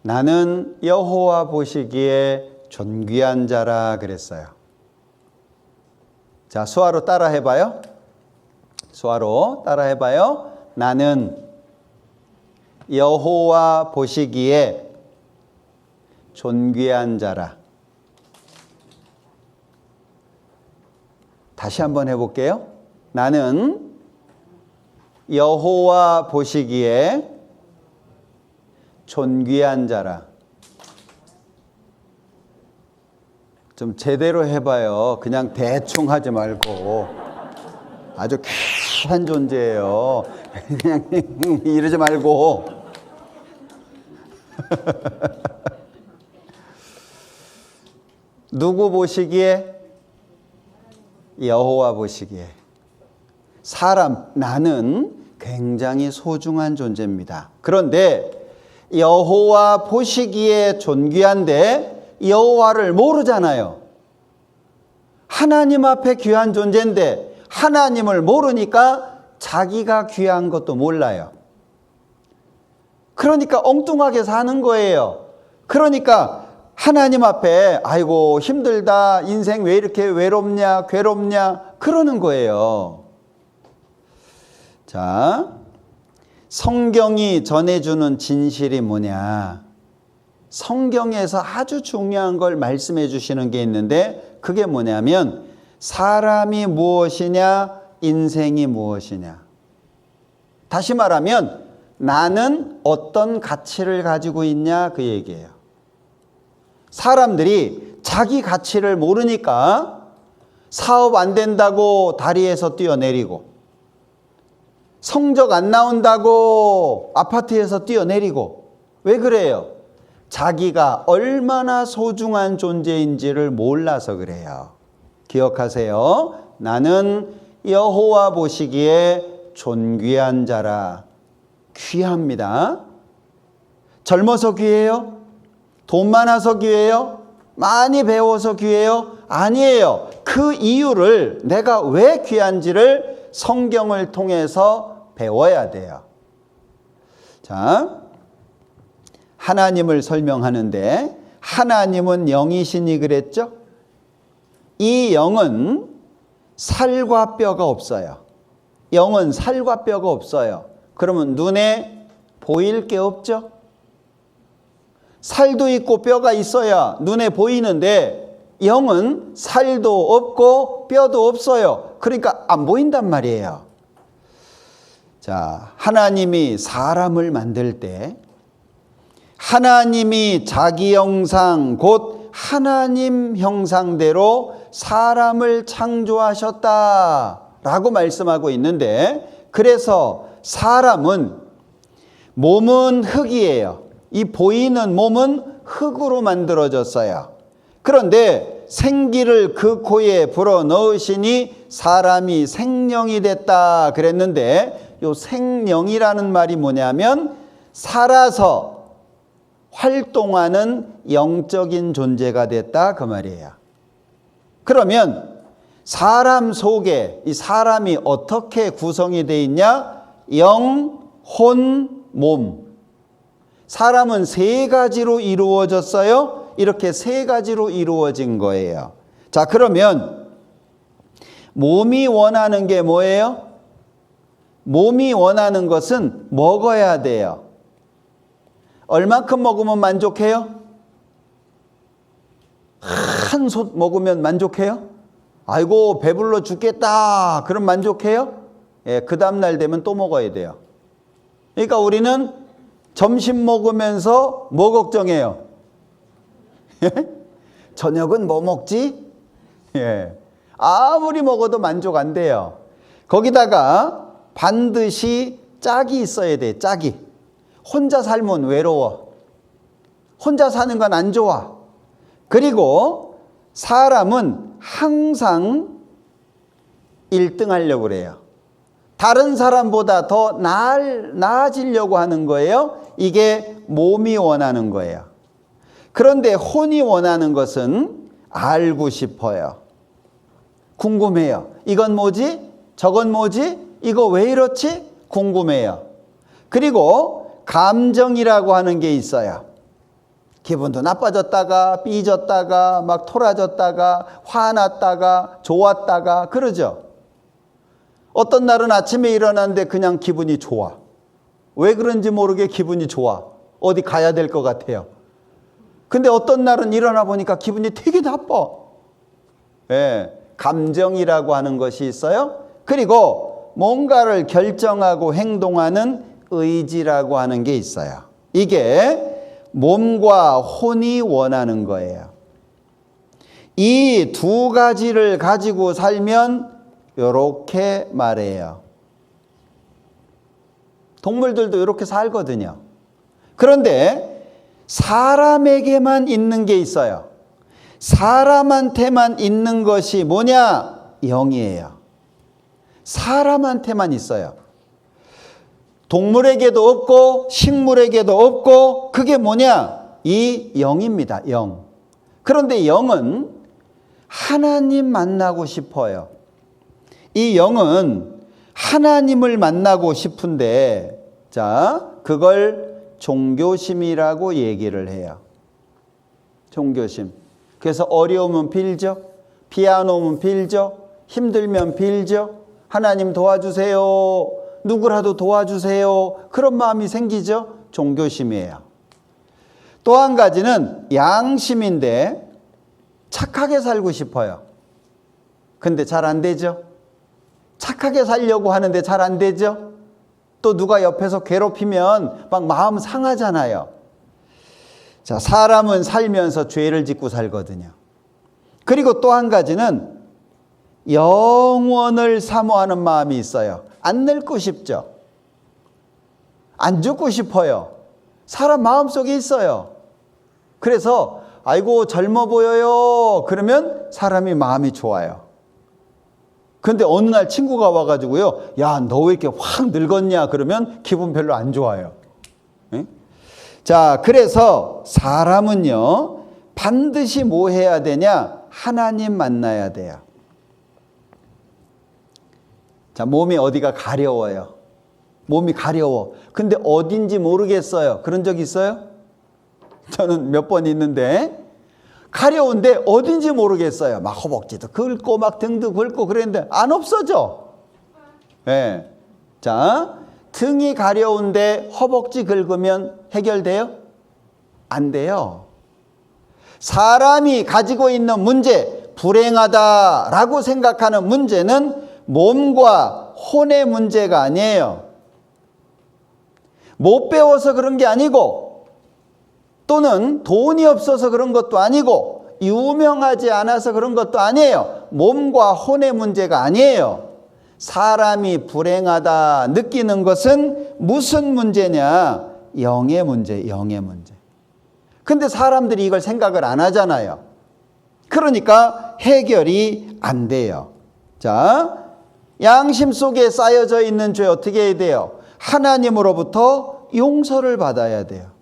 나는 여호와 보시기에 존귀한 자라 그랬어요. 자, 수화로 따라 해봐요. 수화로 따라 해봐요. 나는 여호와 보시기에 존귀한 자라. 다시 한번 해볼게요. 나는 여호와 보시기에 존귀한 자라. 좀 제대로 해봐요. 그냥 대충 하지 말고. 아주 귀한 존재예요. 그냥 이러지 말고. 누구 보시기에? 여호와 보시기에. 사람, 나는 굉장히 소중한 존재입니다. 그런데 여호와 보시기에 존귀한데 여호와를 모르잖아요. 하나님 앞에 귀한 존재인데 하나님을 모르니까 자기가 귀한 것도 몰라요. 그러니까 엉뚱하게 사는 거예요. 그러니까 하나님 앞에 아이고 힘들다, 인생 왜 이렇게 외롭냐, 괴롭냐 그러는 거예요. 자, 성경이 전해주는 진실이 뭐냐? 성경에서 아주 중요한 걸 말씀해 주시는 게 있는데 그게 뭐냐면 사람이 무엇이냐, 인생이 무엇이냐. 다시 말하면 나는 어떤 가치를 가지고 있냐 그 얘기예요. 사람들이 자기 가치를 모르니까 사업 안 된다고 다리에서 뛰어내리고 성적 안 나온다고 아파트에서 뛰어내리고 왜 그래요? 자기가 얼마나 소중한 존재인지를 몰라서 그래요. 기억하세요. 나는 여호와 보시기에 존귀한 자라. 귀합니다. 젊어서 귀해요? 돈 많아서 귀해요? 많이 배워서 귀해요? 아니에요. 그 이유를 내가 왜 귀한지를 성경을 통해서 배워야 돼요. 자, 하나님을 설명하는데 하나님은 영이시니 그랬죠? 이 영은 살과 뼈가 없어요. 영은 살과 뼈가 없어요. 그러면 눈에 보일 게 없죠? 살도 있고 뼈가 있어야 눈에 보이는데 영은 살도 없고 뼈도 없어요. 그러니까 안 보인단 말이에요. 자, 하나님이 사람을 만들 때 하나님이 자기 형상 곧 하나님 형상대로 사람을 창조하셨다라고 말씀하고 있는데 그래서 사람은 몸은 흙이에요. 이 보이는 몸은 흙으로 만들어졌어요. 그런데 생기를 그 코에 불어넣으시니 사람이 생명이 됐다 그랬는데 이 생명이라는 말이 뭐냐면 살아서 활동하는 영적인 존재가 됐다 그 말이에요. 그러면 사람 속에 이 사람이 어떻게 구성이 되어 있냐? 영, 혼, 몸. 사람은 세 가지로 이루어졌어요. 이렇게 세 가지로 이루어진 거예요. 자, 그러면 몸이 원하는 게 뭐예요? 몸이 원하는 것은 먹어야 돼요. 얼만큼 먹으면 만족해요? 한 솥 먹으면 만족해요? 아이고 배불러 죽겠다 그럼 만족해요? 예, 그 다음날 되면 또 먹어야 돼요. 그러니까 우리는 점심 먹으면서 뭐 걱정해요? 저녁은 뭐 먹지? 예, 아무리 먹어도 만족 안 돼요. 거기다가 반드시 짝이 있어야 돼. 짝이. 혼자 살면 외로워. 혼자 사는 건 안 좋아. 그리고 사람은 항상 1등 하려고 그래요. 다른 사람보다 더 나아지려고 하는 거예요. 이게 몸이 원하는 거예요. 그런데 혼이 원하는 것은 알고 싶어요. 궁금해요. 이건 뭐지? 저건 뭐지? 이거 왜 이렇지? 궁금해요. 그리고 감정이라고 하는 게 있어요. 기분도 나빠졌다가 삐졌다가 막 토라졌다가 화났다가 좋았다가 그러죠. 어떤 날은 아침에 일어났는데 그냥 기분이 좋아. 왜 그런지 모르게 기분이 좋아. 어디 가야 될 것 같아요. 근데 어떤 날은 일어나 보니까 기분이 되게 나빠. 예, 감정이라고 하는 것이 있어요. 그리고 뭔가를 결정하고 행동하는 의지라고 하는 게 있어요. 이게 몸과 혼이 원하는 거예요. 이 두 가지를 가지고 살면 이렇게 말해요. 동물들도 이렇게 살거든요. 그런데 사람에게만 있는 게 있어요. 사람한테만 있는 것이 뭐냐? 영이에요. 사람한테만 있어요. 동물에게도 없고 식물에게도 없고 그게 뭐냐? 이 영입니다. 영. 그런데 영은 하나님 만나고 싶어요. 이 영은 하나님을 만나고 싶은데 자, 그걸 종교심이라고 얘기를 해요. 종교심. 그래서 어려우면 빌죠. 비안 오면 빌죠. 힘들면 빌죠. 하나님 도와주세요. 누구라도 도와주세요. 그런 마음이 생기죠. 종교심이에요. 또 한 가지는 양심인데 착하게 살고 싶어요. 근데 잘 안 되죠. 착하게 살려고 하는데 잘 안 되죠. 또 누가 옆에서 괴롭히면 막 마음 상하잖아요. 자, 사람은 살면서 죄를 짓고 살거든요. 그리고 또 한 가지는 영원을 사모하는 마음이 있어요. 안 늙고 싶죠. 안 죽고 싶어요. 사람 마음속에 있어요. 그래서 아이고 젊어 보여요. 그러면 사람이 마음이 좋아요. 근데 어느 날 친구가 와가지고요. 야, 너 왜 이렇게 확 늙었냐? 그러면 기분 별로 안 좋아요. 네? 자, 그래서 사람은요. 반드시 뭐 해야 되냐? 하나님 만나야 돼요. 자, 몸이 어디가 가려워요. 몸이 가려워. 근데 어딘지 모르겠어요. 그런 적 있어요? 저는 몇 번 있는데 가려운데 어딘지 모르겠어요. 막 허벅지도 긁고 막 등도 긁고 그랬는데 안 없어져. 네. 자, 등이 가려운데 허벅지 긁으면 해결돼요? 안 돼요. 사람이 가지고 있는 문제, 불행하다라고 생각하는 문제는 몸과 혼의 문제가 아니에요. 못 배워서 그런 게 아니고 또는 돈이 없어서 그런 것도 아니고 유명하지 않아서 그런 것도 아니에요. 몸과 혼의 문제가 아니에요. 사람이 불행하다 느끼는 것은 무슨 문제냐? 영의 문제, 영의 문제. 근데 사람들이 이걸 생각을 안 하잖아요. 그러니까 해결이 안 돼요. 자, 양심 속에 쌓여져 있는 죄 어떻게 해야 돼요? 하나님으로부터 용서를 받아야 돼요.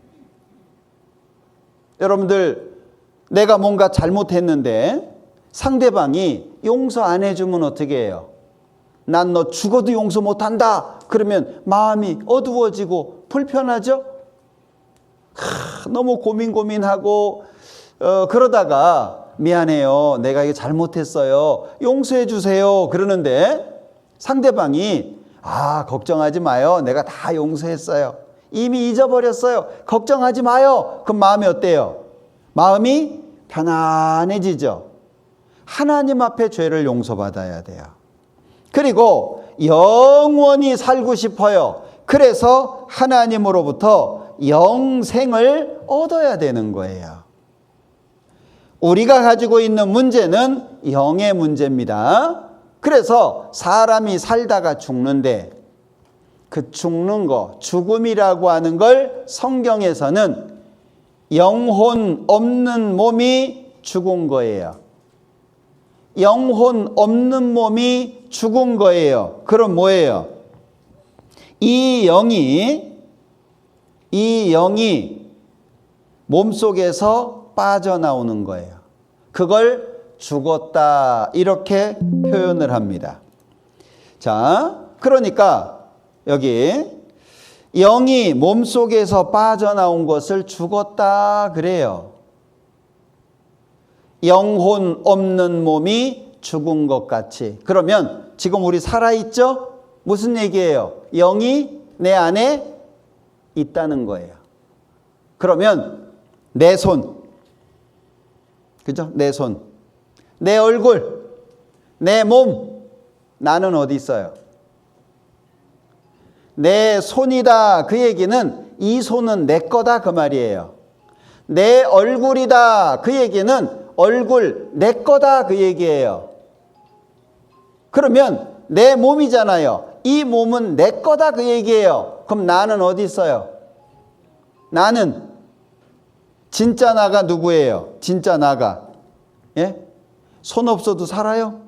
여러분들, 내가 뭔가 잘못했는데 상대방이 용서 안 해주면 어떻게 해요? 난 너 죽어도 용서 못한다. 그러면 마음이 어두워지고 불편하죠? 너무 고민하고 그러다가 미안해요. 내가 이거 잘못했어요. 용서해 주세요. 그러는데 상대방이 걱정하지 마요. 내가 다 용서했어요. 이미 잊어버렸어요. 걱정하지 마요. 그럼 마음이 어때요? 마음이 편안해지죠. 하나님 앞에 죄를 용서받아야 돼요. 그리고 영원히 살고 싶어요. 그래서 하나님으로부터 영생을 얻어야 되는 거예요. 우리가 가지고 있는 문제는 영의 문제입니다. 그래서 사람이 살다가 죽는데 그 죽는 거, 죽음이라고 하는 걸 성경에서는 영혼 없는 몸이 죽은 거예요. 영혼 없는 몸이 죽은 거예요. 그럼 뭐예요? 이 영이 몸속에서 빠져나오는 거예요. 그걸 죽었다 이렇게 표현을 합니다. 자, 그러니까 여기 영이 몸속에서 빠져나온 것을 죽었다 그래요. 영혼 없는 몸이 죽은 것 같이. 그러면 지금 우리 살아있죠? 무슨 얘기예요? 영이 내 안에 있다는 거예요. 그러면 내 손, 그죠? 내 손, 내 얼굴, 내 몸, 나는 어디 있어요? 내 손이다 그 얘기는 이 손은 내 거다 그 말이에요. 내 얼굴이다 그 얘기는 얼굴 내 거다 그 얘기예요. 그러면 내 몸이잖아요. 이 몸은 내 거다 그 얘기예요. 그럼 나는 어디 있어요? 나는 진짜 나가 누구예요? 진짜 나가. 예? 손 없어도 살아요?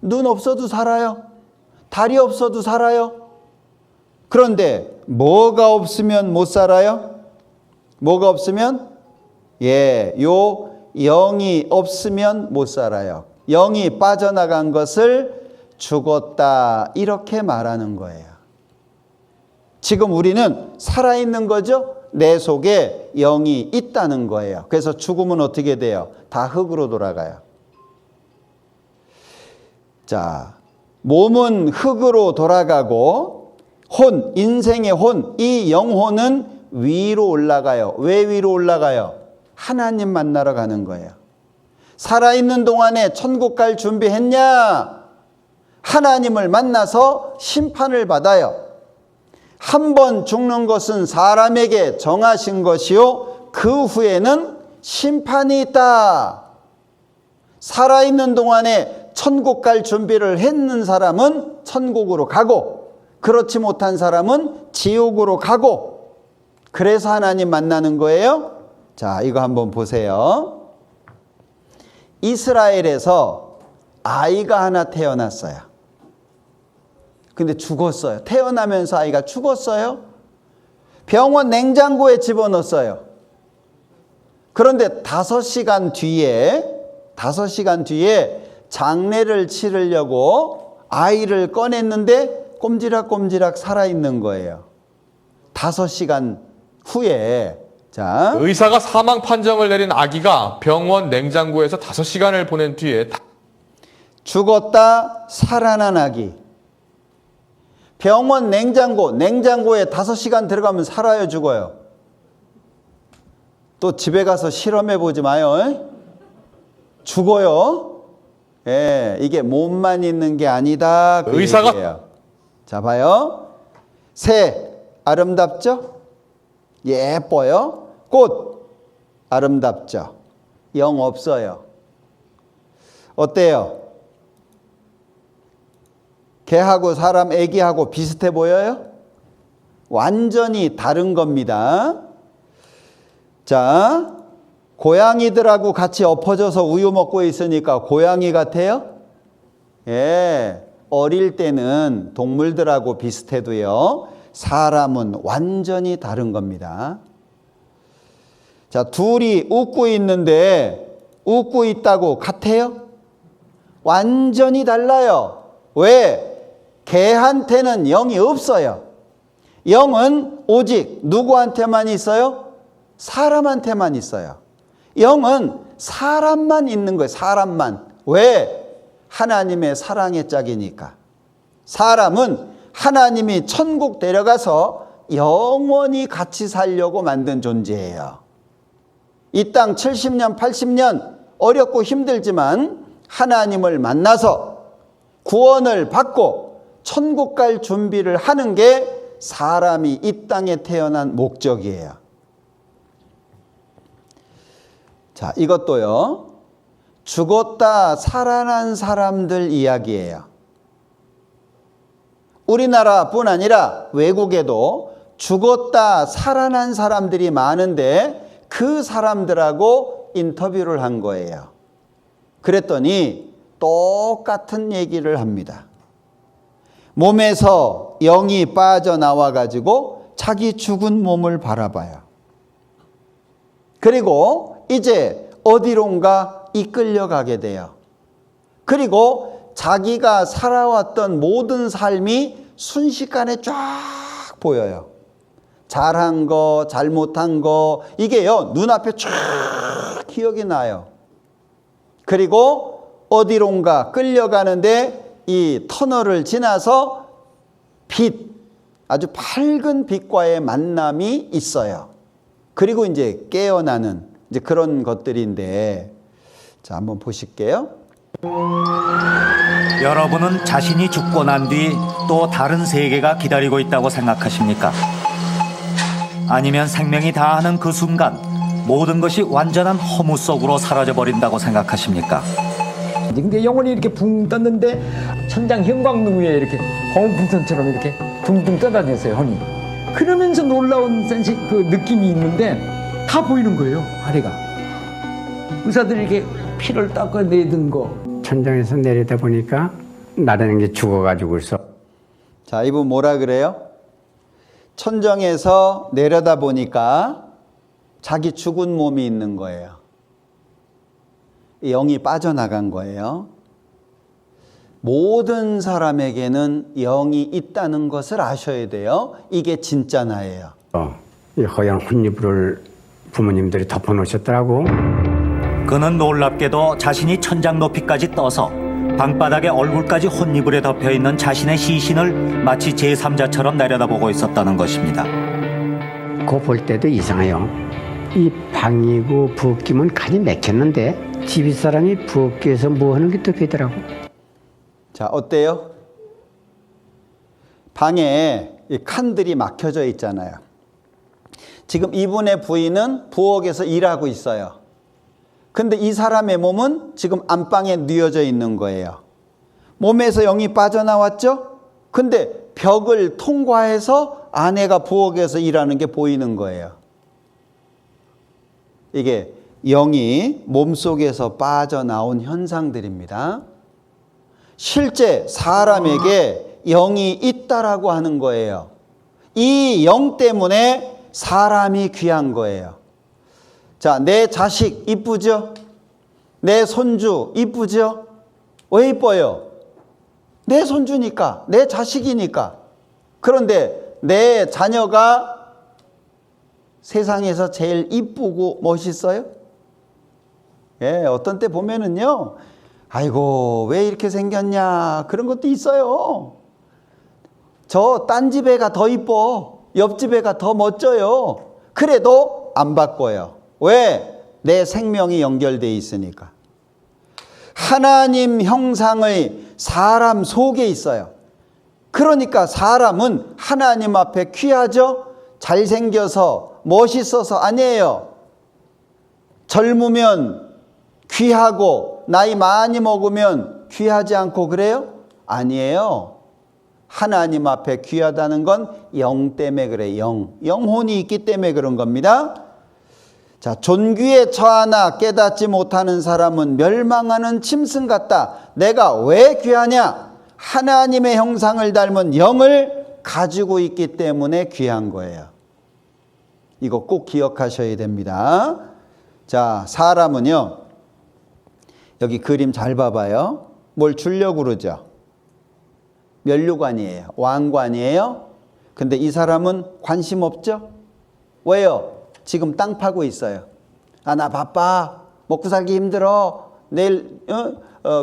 눈 없어도 살아요? 다리 없어도 살아요? 그런데 뭐가 없으면 못 살아요? 뭐가 없으면? 요 영이 없으면 못 살아요. 영이 빠져나간 것을 죽었다 이렇게 말하는 거예요. 지금 우리는 살아있는 거죠? 내 속에 영이 있다는 거예요. 그래서 죽으면 어떻게 돼요? 다 흙으로 돌아가요. 자, 몸은 흙으로 돌아가고 혼, 인생의 혼, 이 영혼은 위로 올라가요. 왜 위로 올라가요? 하나님 만나러 가는 거예요. 살아있는 동안에 천국 갈 준비했냐? 하나님을 만나서 심판을 받아요. 한 번 죽는 것은 사람에게 정하신 것이요 그 후에는 심판이 있다. 살아있는 동안에 천국 갈 준비를 했는 사람은 천국으로 가고 그렇지 못한 사람은 지옥으로 가고 그래서 하나님 만나는 거예요. 자, 이거 한번 보세요. 이스라엘에서 아이가 하나 태어났어요. 근데 죽었어요. 태어나면서 아이가 죽었어요. 병원 냉장고에 집어넣었어요. 그런데 5시간 뒤에 장례를 치르려고 아이를 꺼냈는데 꼼지락꼼지락 살아있는 거예요. 5시간 후에. 자, 의사가 사망 판정을 내린 아기가 병원 냉장고에서 5시간을 보낸 뒤에 죽었다 살아난 아기. 병원 냉장고에 5시간 들어가면 살아요, 죽어요? 또 집에 가서 실험해 보지 마요. 죽어요. 예, 이게 몸만 있는 게 아니다. 그 의사가 얘기예요. 자, 봐요. 새 아름답죠? 예뻐요. 꽃 아름답죠? 영 없어요. 어때요? 개하고 사람 애기하고 비슷해 보여요? 완전히 다른 겁니다. 자, 고양이들하고 같이 엎어져서 우유 먹고 있으니까 고양이 같아요? 예, 어릴 때는 동물들하고 비슷해도요, 사람은 완전히 다른 겁니다. 자, 둘이 웃고 있는데 웃고 있다고 같아요? 완전히 달라요. 왜? 개한테는 영이 없어요. 영은 오직 누구한테만 있어요? 사람한테만 있어요. 영은 사람만 있는 거예요. 사람만. 왜? 하나님의 사랑의 짝이니까. 사람은 하나님이 천국 데려가서 영원히 같이 살려고 만든 존재예요. 이 땅 70년, 80년 어렵고 힘들지만 하나님을 만나서 구원을 받고 천국 갈 준비를 하는 게 사람이 이 땅에 태어난 목적이에요. 자, 이것도요, 죽었다 살아난 사람들 이야기예요. 우리나라뿐 아니라 외국에도 죽었다 살아난 사람들이 많은데 그 사람들하고 인터뷰를 한 거예요. 그랬더니 똑같은 얘기를 합니다. 몸에서 영이 빠져나와 가지고 자기 죽은 몸을 바라봐요. 그리고 이제 어디론가 이끌려가게 돼요. 그리고 자기가 살아왔던 모든 삶이 순식간에 쫙 보여요. 잘한 거, 잘못한 거, 이게요, 눈앞에 쫙 기억이 나요. 그리고 어디론가 끌려가는데 이 터널을 지나서 빛, 아주 밝은 빛과의 만남이 있어요. 그리고 이제 깨어나는 이제 그런 것들인데, 자, 한번 보실게요. 여러분은 자신이 죽고 난 뒤 또 다른 세계가 기다리고 있다고 생각하십니까? 아니면 생명이 다하는 그 순간 모든 것이 완전한 허무 속으로 사라져버린다고 생각하십니까? 근데 영혼이 이렇게 붕 떴는데 천장 형광등 위에 이렇게 거울풍선처럼 이렇게 둥둥 떠다녔어요, 혼이. 그러면서 놀라운 센스, 그 느낌이 있는데 다 보이는 거예요, 아래가. 의사들이 이렇게 피를 닦아내던 거. 천장에서 내리다 보니까 나라는 게 죽어가지고 있어. 자, 이분 뭐라 그래요? 천정에서 내려다 보니까 자기 죽은 몸이 있는 거예요. 영이 빠져나간 거예요. 모든 사람에게는 영이 있다는 것을 아셔야 돼요. 이게 진짜 나예요. 이 허연 혼이불을 부모님들이 덮어놓으셨더라고. 그는 놀랍게도 자신이 천장 높이까지 떠서 방바닥에 얼굴까지 혼이불에 덮여있는 자신의 시신을 마치 제3자처럼 내려다보고 있었다는 것입니다. 그거 볼 때도 이상해요. 이 방이고 부엌이면 간이 맥혔는데 집이사람이 부엌에서 뭐 하는 게 또 되더라고. 자, 어때요? 방에 이 칸들이 막혀져 있잖아요. 지금 이분의 부인은 부엌에서 일하고 있어요. 근데 이 사람의 몸은 지금 안방에 뉘어져 있는 거예요. 몸에서 영이 빠져나왔죠? 근데 벽을 통과해서 아내가 부엌에서 일하는 게 보이는 거예요. 이게 영이 몸속에서 빠져나온 현상들입니다. 실제 사람에게 영이 있다라고 하는 거예요. 이 영 때문에 사람이 귀한 거예요. 자, 내 자식 이쁘죠? 내 손주 이쁘죠? 왜 이뻐요? 내 손주니까, 내 자식이니까. 그런데 내 자녀가 세상에서 제일 이쁘고 멋있어요? 예, 어떤 때 보면은요, 아이고, 왜 이렇게 생겼냐, 그런 것도 있어요. 저 딴 집 애가 더 이뻐, 옆집 애가 더 멋져요. 그래도 안 바꿔요. 왜? 내 생명이 연결되어 있으니까. 하나님 형상의 사람 속에 있어요. 그러니까 사람은 하나님 앞에 귀하죠? 잘생겨서 멋있어서 아니에요. 젊으면 귀하고 나이 많이 먹으면 귀하지 않고 그래요? 아니에요. 하나님 앞에 귀하다는 건 영 때문에 그래요. 영혼이 있기 때문에 그런 겁니다. 자, 존귀에 처하나 깨닫지 못하는 사람은 멸망하는 짐승 같다. 내가 왜 귀하냐? 하나님의 형상을 닮은 영을 가지고 있기 때문에 귀한 거예요. 이거 꼭 기억하셔야 됩니다. 자, 사람은요, 여기 그림 잘 봐봐요. 뭘 주려고 그러죠? 면류관이에요. 왕관이에요. 근데 이 사람은 관심 없죠? 왜요? 지금 땅 파고 있어요. 아, 나 바빠. 먹고 살기 힘들어. 내일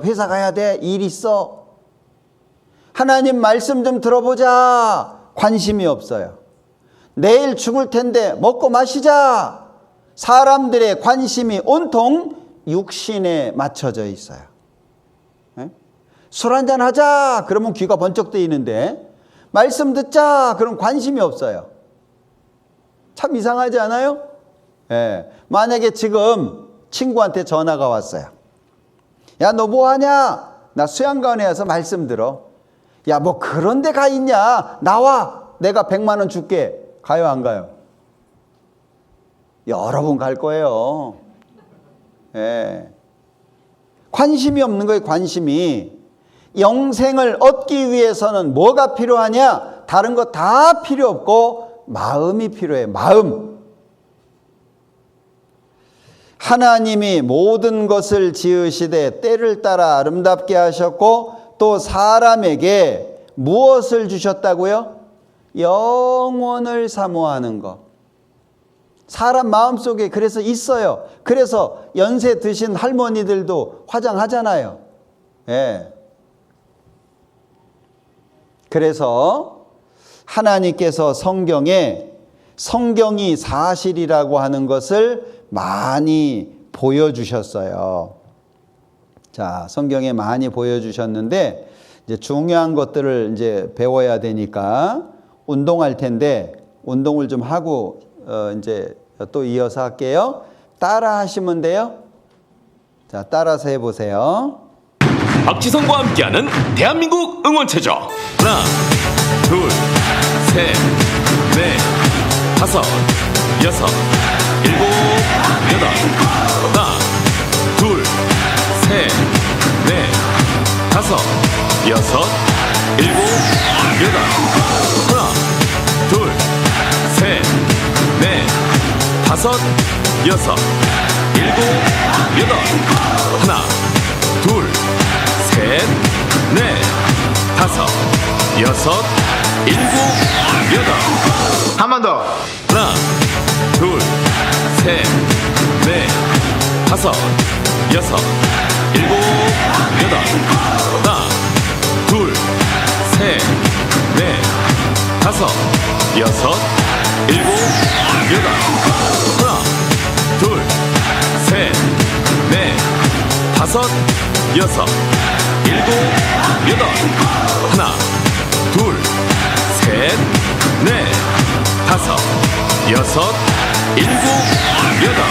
회사 가야 돼. 일 있어. 하나님 말씀 좀 들어보자. 관심이 없어요. 내일 죽을 텐데 먹고 마시자. 사람들의 관심이 온통 육신에 맞춰져 있어요. 술 한잔 하자. 그러면 귀가 번쩍 뜨이는데 말씀 듣자. 그럼 관심이 없어요. 참 이상하지 않아요? 예. 만약에 지금 친구한테 전화가 왔어요. 야, 너 뭐 하냐? 나 수양관에 와서 말씀 들어. 야, 뭐 그런 데 가 있냐? 나와. 내가 100만 원 줄게. 가요, 안 가요? 여러 번 갈 거예요. 예. 관심이 없는 거예요, 관심이. 영생을 얻기 위해서는 뭐가 필요하냐? 다른 거 다 필요 없고 마음이 필요해. 마음. 하나님이 모든 것을 지으시되 때를 따라 아름답게 하셨고 또 사람에게 무엇을 주셨다고요? 영원을 사모하는 것. 사람 마음속에 그래서 있어요. 그래서 연세 드신 할머니들도 화장하잖아요. 예. 그래서 하나님께서 성경이 사실이라고 하는 것을 많이 보여주셨어요. 자, 성경에 많이 보여주셨는데 이제 중요한 것들을 이제 배워야 되니까 운동할 텐데 운동을 좀 하고 이제 또 이어서 할게요. 따라 하시면 돼요. 자, 따라서 해보세요. 박지성과 함께하는 대한민국 응원체조. 하나, 둘, 셋, 넷, 다섯, 여섯, 일곱, 여덟. 하나, 둘, 셋, 넷, 다섯, 여섯, 일곱, 여덟. 하나, 둘, 셋, 넷, 다섯, 여섯, 일곱, 여덟. 하나, 둘, 셋, 넷, 다섯, 여섯, 일곱, 여덟. 한 번 더. 하나, 둘, 셋, 넷, 다섯, 여섯, 일곱, 여덟. 하나, 둘, 셋, 넷, 다섯, 여섯, 일곱, 여덟. 하나, 둘, 셋, 넷, 다섯, 여섯, 일곱, 여덟. 하나, 둘, 셋, 넷, 다섯, 여섯, 일곱, 여덟.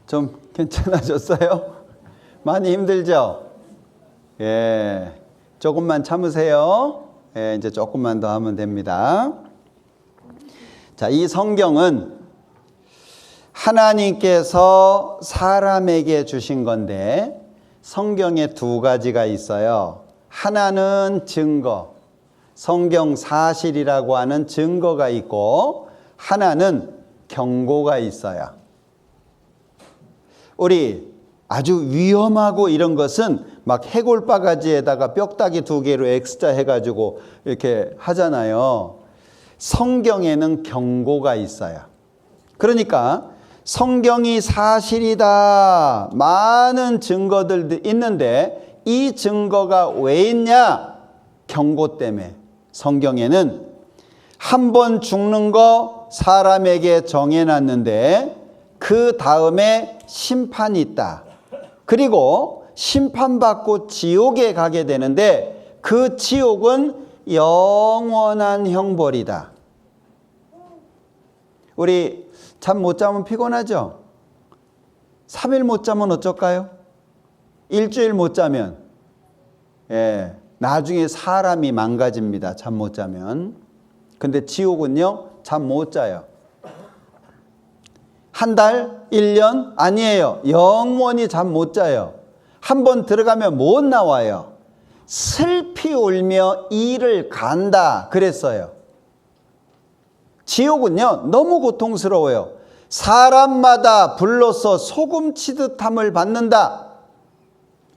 좀 괜찮아졌어요? 많이 힘들죠? 예. 조금만 참으세요. 예, 이제 조금만 더 하면 됩니다. 자, 이 성경은 하나님께서 사람에게 주신 건데 성경에 두 가지가 있어요. 하나는 증거, 성경 사실이라고 하는 증거가 있고 하나는 경고가 있어요. 우리 아주 위험하고 이런 것은 막 해골바가지에다가 뼈다귀 2개로 X자 해가지고 이렇게 하잖아요. 성경에는 경고가 있어요. 그러니까 성경이 사실이다. 많은 증거들도 있는데 이 증거가 왜 있냐? 경고 때문에. 성경에는 한 번 죽는 거 사람에게 정해놨는데 그 다음에 심판이 있다. 그리고 심판받고 지옥에 가게 되는데 그 지옥은 영원한 형벌이다. 우리 잠 못 자면 피곤하죠? 3일 못 자면 어쩔까요? 일주일 못 자면 나중에 사람이 망가집니다. 잠 못 자면. 근데 지옥은요, 잠 못 자요. 한 달, 1년? 아니에요. 영원히 잠 못 자요. 한번 들어가면 못 나와요. 슬피 울며 이를 간다 그랬어요. 지옥은요, 너무 고통스러워요. 사람마다 불로서 소금 치듯함을 받는다.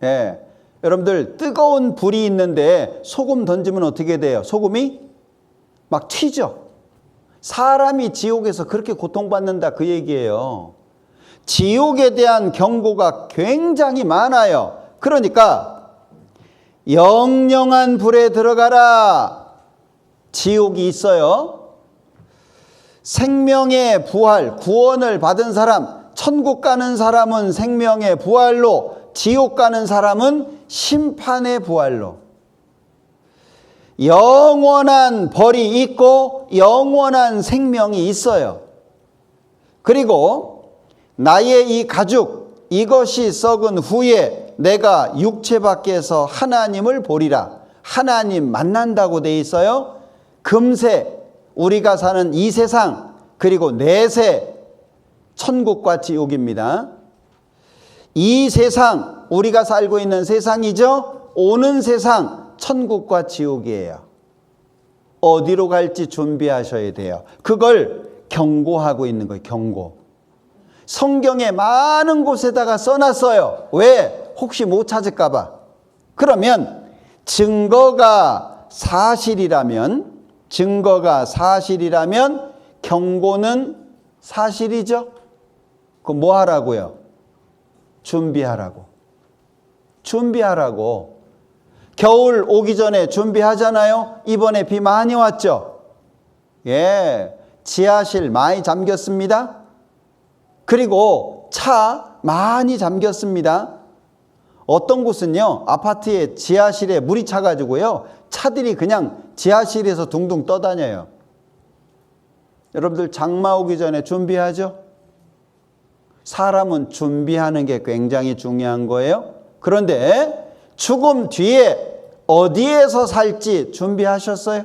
예. 여러분들 뜨거운 불이 있는데 소금 던지면 어떻게 돼요? 소금이 막 튀죠. 사람이 지옥에서 그렇게 고통받는다 그 얘기예요. 지옥에 대한 경고가 굉장히 많아요. 그러니까 영영한 불에 들어가라. 지옥이 있어요. 생명의 부활, 구원을 받은 사람, 천국 가는 사람은 생명의 부활로, 지옥 가는 사람은 심판의 부활로. 영원한 벌이 있고 영원한 생명이 있어요. 그리고 나의 이 가죽, 이것이 썩은 후에 내가 육체 밖에서 하나님을 보리라. 하나님 만난다고 돼 있어요. 금세 우리가 사는 이 세상, 그리고 내세 천국과 지옥입니다. 이 세상, 우리가 살고 있는 세상이죠. 오는 세상 천국과 지옥이에요. 어디로 갈지 준비하셔야 돼요. 그걸 경고하고 있는 거예요. 경고. 성경에 많은 곳에다가 써놨어요. 왜? 혹시 못 찾을까 봐. 그러면 증거가 사실이라면 경고는 사실이죠. 그럼 뭐 하라고요? 준비하라고. 겨울 오기 전에 준비하잖아요. 이번에 비 많이 왔죠. 예, 지하실 많이 잠겼습니다. 그리고 차 많이 잠겼습니다. 어떤 곳은요, 아파트에 지하실에 물이 차가지고요, 차들이 그냥 지하실에서 둥둥 떠다녀요. 여러분들 장마 오기 전에 준비하죠? 사람은 준비하는 게 굉장히 중요한 거예요. 그런데 죽음 뒤에 어디에서 살지 준비하셨어요?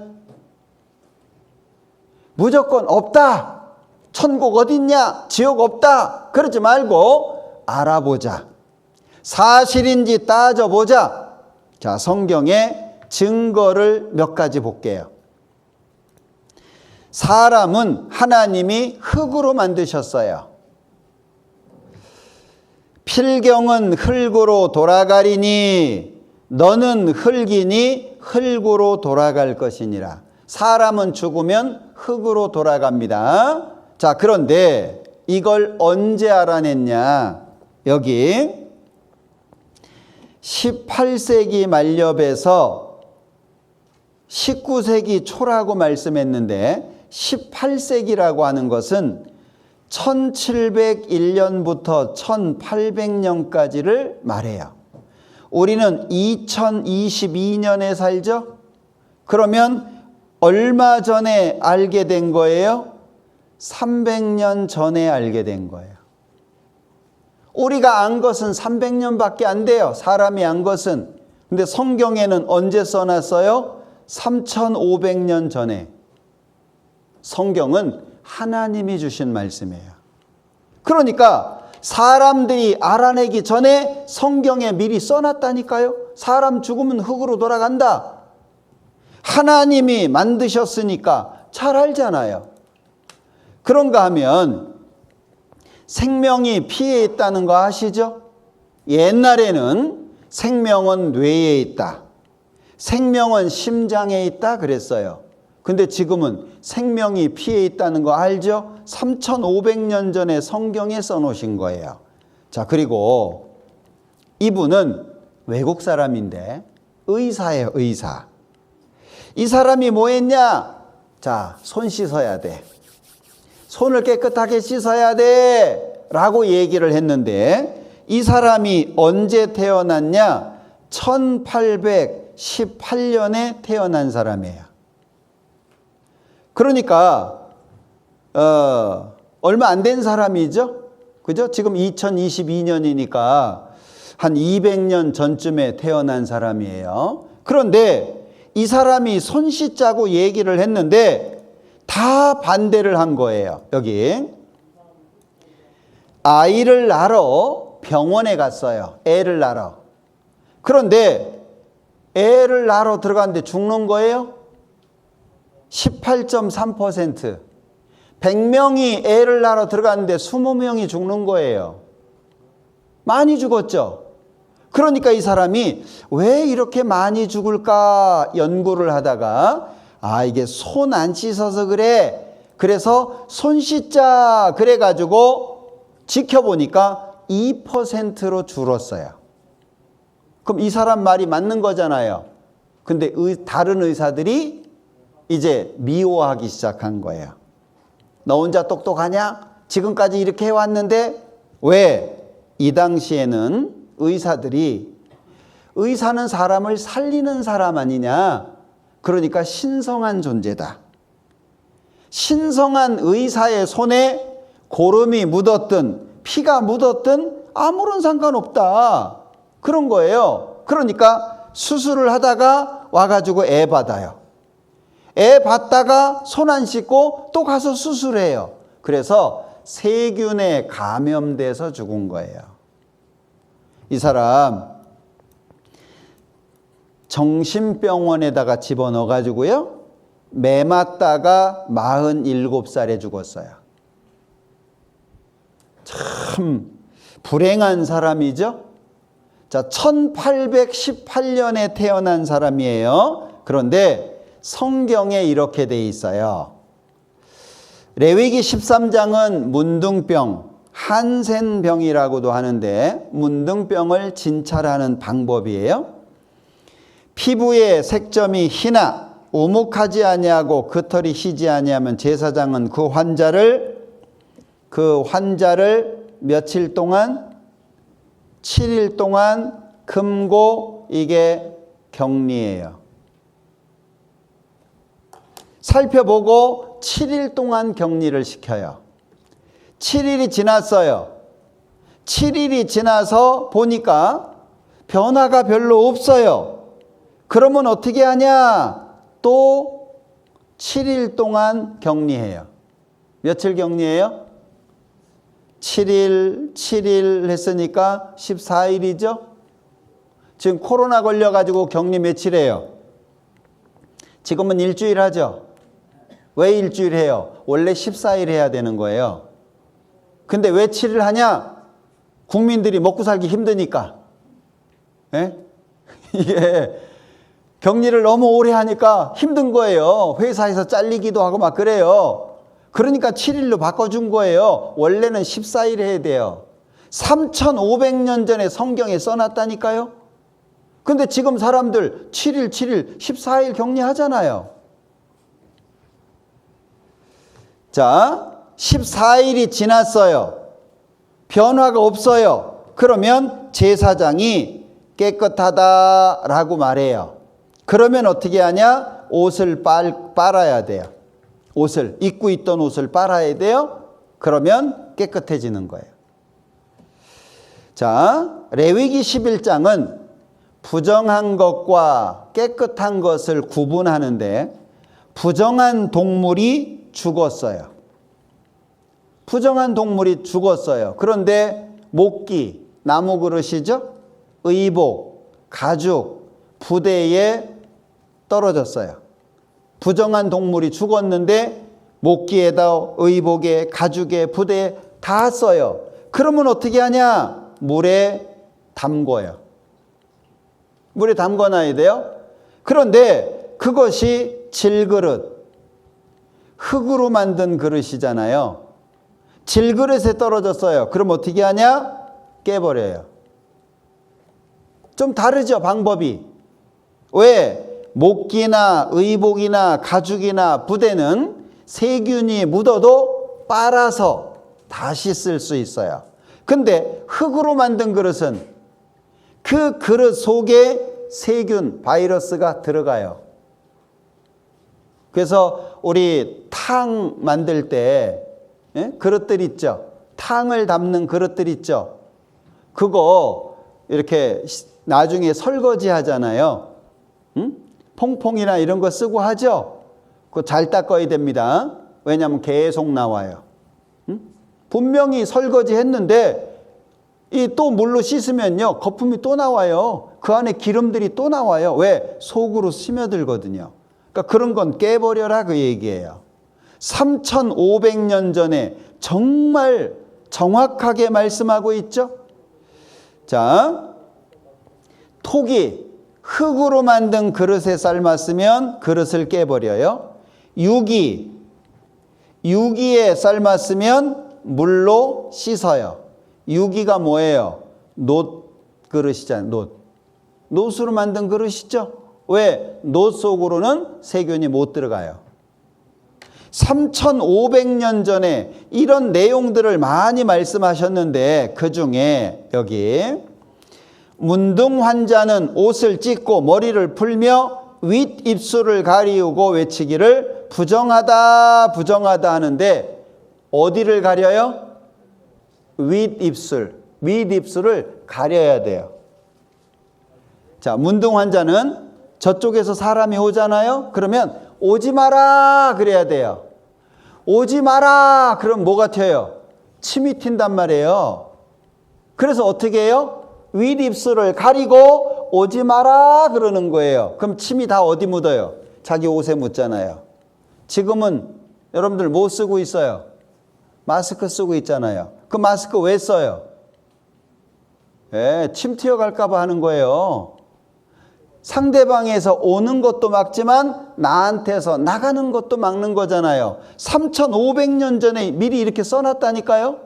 무조건 없다. 천국 어딨냐? 지옥 없다. 그러지 말고 알아보자. 사실인지 따져보자. 자, 성경의 증거를 몇 가지 볼게요. 사람은 하나님이 흙으로 만드셨어요. 필경은 흙으로 돌아가리니 너는 흙이니 흙으로 돌아갈 것이니라. 사람은 죽으면 흙으로 돌아갑니다. 자, 그런데 이걸 언제 알아냈냐? 여기 18세기 말엽에서 19세기 초라고 말씀했는데 18세기라고 하는 것은 1701년부터 1800년까지를 말해요. 우리는 2022년에 살죠? 그러면 얼마 전에 알게 된 거예요? 300년 전에 알게 된 거예요. 우리가 안 것은 300년밖에 안 돼요. 사람이 안 것은. 근데 성경에는 언제 써놨어요? 3500년 전에. 성경은 하나님이 주신 말씀이에요. 그러니까 사람들이 알아내기 전에 성경에 미리 써놨다니까요. 사람 죽으면 흙으로 돌아간다. 하나님이 만드셨으니까 잘 알잖아요. 그런가 하면 생명이 피에 있다는 거 아시죠? 옛날에는 생명은 뇌에 있다. 생명은 심장에 있다 그랬어요. 근데 지금은 생명이 피에 있다는 거 알죠? 3500년 전에 성경에 써놓으신 거예요. 자, 그리고 이분은 외국 사람인데 의사예요, 의사. 이 사람이 뭐 했냐? 자, 손 씻어야 돼. 손을 깨끗하게 씻어야 돼. 라고 얘기를 했는데 이 사람이 언제 태어났냐? 1818년에 태어난 사람이에요. 그러니까 얼마 안 된 사람이죠. 그죠? 지금 2022년이니까 한 200년 전쯤에 태어난 사람이에요. 그런데 이 사람이 손 씻자고 얘기를 했는데 다 반대를 한 거예요. 여기 아이를 낳으러 병원에 갔어요. 애를 낳으러. 그런데 애를 낳으러 들어갔는데 죽는 거예요. 18.3%. 100명이 애를 낳으러 들어갔는데 20명이 죽는 거예요. 많이 죽었죠. 그러니까 이 사람이 왜 이렇게 많이 죽을까 연구를 하다가 이게 손 안 씻어서 그래. 그래서 손 씻자 그래가지고 지켜보니까 2%로 줄었어요. 그럼 이 사람 말이 맞는 거잖아요. 근데 다른 의사들이 이제 미워하기 시작한 거예요. 너 혼자 똑똑하냐? 지금까지 이렇게 해왔는데 왜? 이 당시에는 의사들이 의사는 사람을 살리는 사람 아니냐? 그러니까 신성한 존재다. 신성한 의사의 손에 고름이 묻었든 피가 묻었든 아무런 상관없다. 그런 거예요. 그러니까 수술을 하다가 와가지고 애 받아요. 애 받다가 손 안 씻고 또 가서 수술해요. 그래서 세균에 감염돼서 죽은 거예요. 이 사람 정신병원에다가 집어넣어가지고요. 매 맞다가 47살에 죽었어요. 참 불행한 사람이죠. 자, 1818년에 태어난 사람이에요. 그런데 성경에 이렇게 돼 있어요. 레위기 13장은 문둥병, 한센병이라고도 하는데 문둥병을 진찰하는 방법이에요. 피부에 색점이 희나 우묵하지 아니하고 그 털이 희지 아니하면 제사장은 그 환자를 며칠 동안 7일 동안 금고, 이게 격리예요. 살펴보고 7일 동안 격리를 시켜요. 7일이 지났어요. 7일이 지나서 보니까 변화가 별로 없어요. 그러면 어떻게 하냐? 또 7일 동안 격리해요. 며칠 격리해요? 7일 했으니까 14일이죠? 지금 코로나 걸려가지고 격리 며칠 해요? 지금은 일주일 하죠? 왜 일주일 해요? 원래 14일 해야 되는 거예요. 근데 왜 7일 하냐? 국민들이 먹고 살기 힘드니까. 예? 이게 격리를 너무 오래 하니까 힘든 거예요. 회사에서 잘리기도 하고 막 그래요. 그러니까 7일로 바꿔준 거예요. 원래는 14일 해야 돼요. 3500년 전에 성경에 써놨다니까요. 근데 지금 사람들 7일, 14일 격리하잖아요. 자, 14일이 지났어요. 변화가 없어요. 그러면 제사장이 깨끗하다라고 말해요. 그러면 어떻게 하냐? 옷을 빨아야 돼요. 옷을, 입고 있던 옷을 빨아야 돼요. 그러면 깨끗해지는 거예요. 자, 레위기 11장은 부정한 것과 깨끗한 것을 구분하는데 부정한 동물이 죽었어요. 부정한 동물이 죽었어요. 그런데 목기, 나무 그릇이죠? 의복, 가죽, 부대에 떨어졌어요. 부정한 동물이 죽었는데 목기에다 의복에 가죽에 부대에 다 써요. 그러면 어떻게 하냐? 물에 담궈요. 물에 담궈놔야 돼요. 그런데 그것이 질그릇, 흙으로 만든 그릇이잖아요. 질그릇에 떨어졌어요. 그럼 어떻게 하냐? 깨버려요. 좀 다르죠, 방법이. 왜? 목기나 의복이나 가죽이나 부대는 세균이 묻어도 빨아서 다시 쓸 수 있어요. 근데 흙으로 만든 그릇은 그 그릇 속에 세균, 바이러스가 들어가요. 그래서 우리 탕 만들 때 그릇들 있죠. 탕을 담는 그릇들 있죠. 그거 이렇게 나중에 설거지 하잖아요. 퐁퐁이나 이런 거 쓰고 하죠. 그거 잘 닦아야 됩니다. 왜냐하면 계속 나와요. 분명히 설거지 했는데 이 또 물로 씻으면요, 거품이 또 나와요. 그 안에 기름들이 또 나와요. 왜? 속으로 스며들거든요. 그러니까 그런 건 깨버려라, 그 얘기예요. 3500년 전에 정말 정확하게 말씀하고 있죠. 자, 톡이 흙으로 만든 그릇에 삶았으면 그릇을 깨버려요. 유기에 삶았으면 물로 씻어요. 유기가 뭐예요? 놋 그릇이잖아요. 놋으로 만든 그릇이죠. 왜? 놋 속으로는 세균이 못 들어가요. 3500년 전에 이런 내용들을 많이 말씀하셨는데 그 중에 여기 문둥 환자는 옷을 찢고 머리를 풀며 윗입술을 가리우고 외치기를 부정하다 부정하다 하는데 어디를 가려요? 윗입술을 가려야 돼요. 자, 문둥 환자는 저쪽에서 사람이 오잖아요. 그러면 오지 마라 그래야 돼요. 오지 마라 그럼 뭐가 튀어요? 침이 튄단 말이에요. 그래서 어떻게 해요? 윗입술을 가리고 오지 마라 그러는 거예요. 그럼 침이 다 어디 묻어요? 자기 옷에 묻잖아요. 지금은 여러분들 뭐 쓰고 있어요? 마스크 쓰고 있잖아요. 그 마스크 왜 써요? 침 튀어갈까 봐 하는 거예요. 상대방에서 오는 것도 막지만 나한테서 나가는 것도 막는 거잖아요. 3,500년 전에 미리 이렇게 써놨다니까요.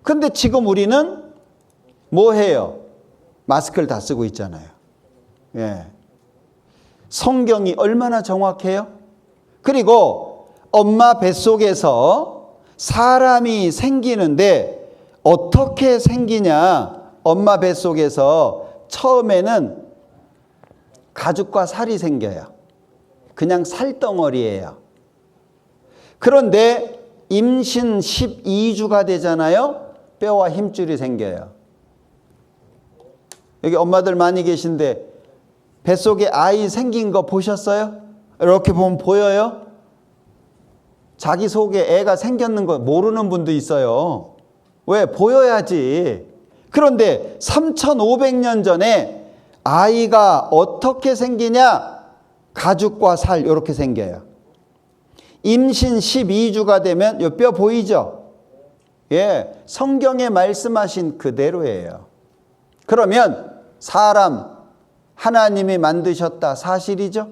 근데 지금 우리는 뭐 해요? 마스크를 다 쓰고 있잖아요. 성경이 얼마나 정확해요? 그리고 엄마 뱃속에서 사람이 생기는데 어떻게 생기냐? 엄마 뱃속에서 처음에는 가죽과 살이 생겨요. 그냥 살덩어리예요. 그런데 임신 12주가 되잖아요. 뼈와 힘줄이 생겨요. 여기 엄마들 많이 계신데 뱃속에 아이 생긴 거 보셨어요? 이렇게 보면 보여요? 자기 속에 애가 생겼는 거 모르는 분도 있어요. 왜? 보여야지. 그런데 3,500년 전에 아이가 어떻게 생기냐? 가죽과 살 이렇게 생겨요. 임신 12주가 되면 이 뼈 보이죠? 성경에 말씀하신 그대로예요. 그러면 사람 하나님이 만드셨다 사실이죠?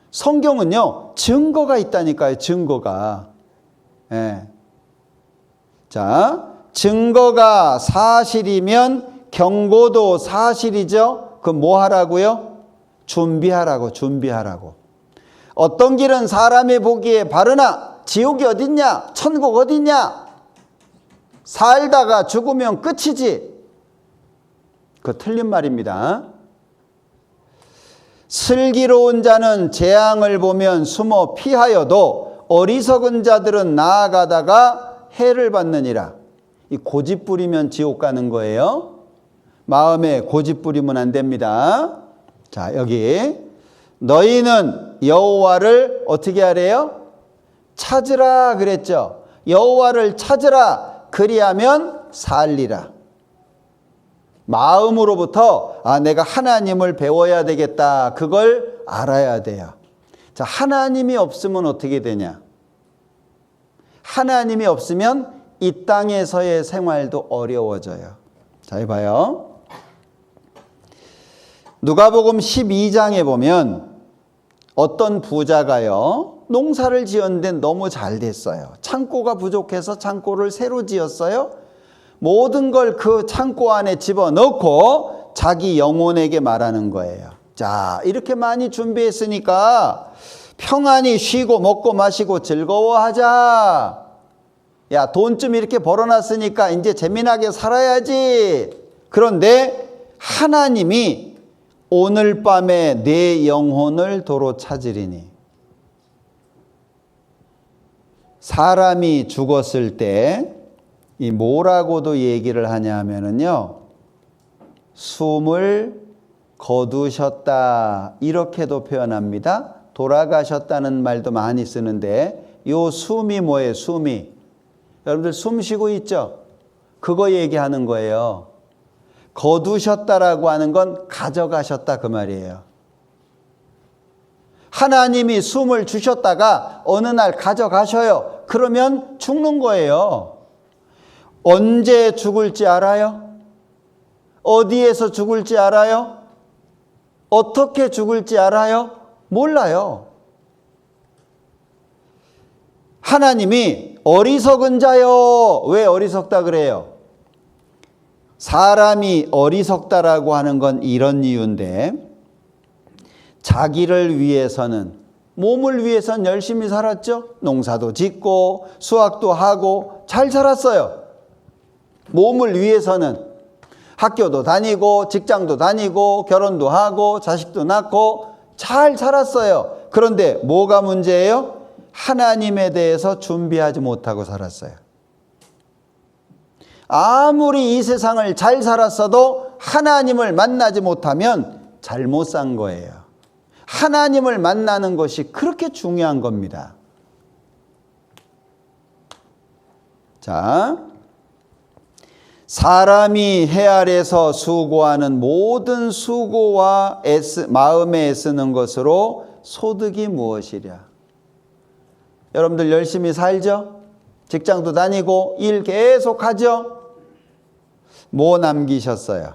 성경은요 증거가 있다니까요. 증거가. 자, 증거가 사실이면 경고도 사실이죠. 그럼 뭐 하라고요? 준비하라고. 어떤 길은 사람이 보기에 바르나 지옥이 어딨냐? 천국 어딨냐? 살다가 죽으면 끝이지. 그거 틀린 말입니다. 슬기로운 자는 재앙을 보면 숨어 피하여도 어리석은 자들은 나아가다가 해를 받느니라. 이 고집 부리면 지옥 가는 거예요. 마음에 고집 부리면 안 됩니다. 자, 여기 너희는 여호와를 어떻게 하래요? 찾으라 그랬죠. 여호와를 찾으라. 그리하면 살리라. 마음으로부터 내가 하나님을 배워야 되겠다. 그걸 알아야 돼요. 자, 하나님이 없으면 어떻게 되냐? 하나님이 없으면 이 땅에서의 생활도 어려워져요. 자, 해봐요. 누가복음 12장에 보면 어떤 부자가요, 농사를 지었는데 너무 잘 됐어요. 창고가 부족해서 창고를 새로 지었어요. 모든 걸 그 창고 안에 집어넣고 자기 영혼에게 말하는 거예요. 자, 이렇게 많이 준비했으니까 평안히 쉬고 먹고 마시고 즐거워하자. 야, 돈 좀 이렇게 벌어놨으니까 이제 재미나게 살아야지. 그런데 하나님이 오늘 밤에 내 영혼을 도로 찾으리니. 사람이 죽었을 때 이 뭐라고도 얘기를 하냐 하면은요, 숨을 거두셨다 이렇게도 표현합니다. 돌아가셨다는 말도 많이 쓰는데 요 숨이 뭐예요? 숨이. 여러분들 숨 쉬고 있죠? 그거 얘기하는 거예요. 거두셨다라고 하는 건 가져가셨다 그 말이에요. 하나님이 숨을 주셨다가 어느 날 가져가셔요. 그러면 죽는 거예요. 언제 죽을지 알아요? 어디에서 죽을지 알아요? 어떻게 죽을지 알아요? 몰라요. 하나님이 어리석은 자요. 왜 어리석다 그래요? 사람이 어리석다라고 하는 건 이런 이유인데, 자기를 위해서는, 몸을 위해서는 열심히 살았죠. 농사도 짓고 수학도 하고 잘 살았어요. 몸을 위해서는 학교도 다니고 직장도 다니고 결혼도 하고 자식도 낳고 잘 살았어요. 그런데 뭐가 문제예요? 하나님에 대해서 준비하지 못하고 살았어요. 아무리 이 세상을 잘 살았어도 하나님을 만나지 못하면 잘못 산 거예요. 하나님을 만나는 것이 그렇게 중요한 겁니다. 자, 사람이 해 아래서 수고하는 모든 수고와 마음에 애쓰는 것으로 소득이 무엇이랴. 여러분들 열심히 살죠? 직장도 다니고 일 계속 하죠? 뭐 남기셨어요?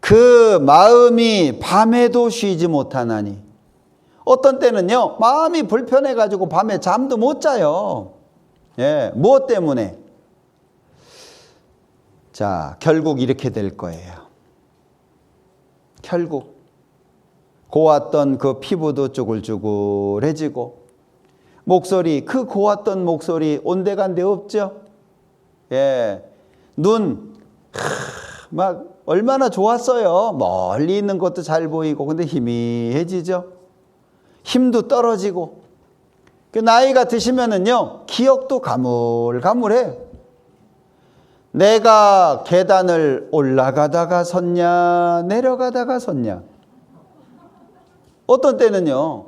그 마음이 밤에도 쉬지 못하나니. 어떤 때는요, 마음이 불편해가지고 밤에 잠도 못 자요. 예, 무엇 때문에? 자, 결국 이렇게 될 거예요. 결국 고왔던 그 피부도 쭈글쭈글해지고, 목소리, 그 고왔던 목소리 온데간데 없죠? 예, 눈, 막 얼마나 좋았어요. 멀리 있는 것도 잘 보이고, 근데 희미해지죠? 힘도 떨어지고. 그 나이가 드시면은요, 기억도 가물가물해. 내가 계단을 올라가다가 섰냐, 내려가다가 섰냐. 어떤 때는요,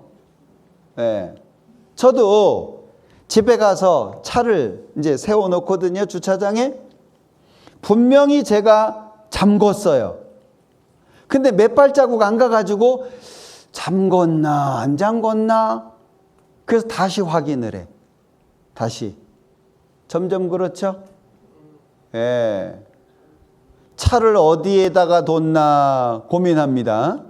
예, 저도 집에 가서 차를 이제 세워놓거든요, 주차장에. 분명히 제가 잠궜어요. 근데 몇 발자국 안 가가지고 잠궜나 안 잠궜나, 그래서 다시 확인을 해. 다시. 점점 그렇죠? 예. 차를 어디에다가 뒀나 고민합니다.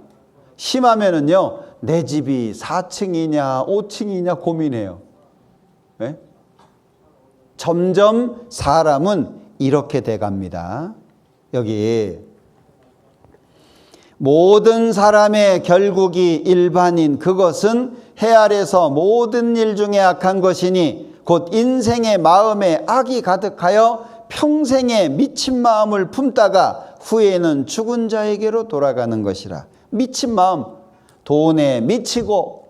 심하면은요, 내 집이 4층이냐 5층이냐 고민해요. 예? 점점 사람은 이렇게 돼갑니다. 여기 모든 사람의 결국이 일반인, 그것은 해 아래서 모든 일 중에 악한 것이니 곧 인생의 마음에 악이 가득하여 평생에 미친 마음을 품다가 후에는 죽은 자에게로 돌아가는 것이라. 미친 마음, 돈에 미치고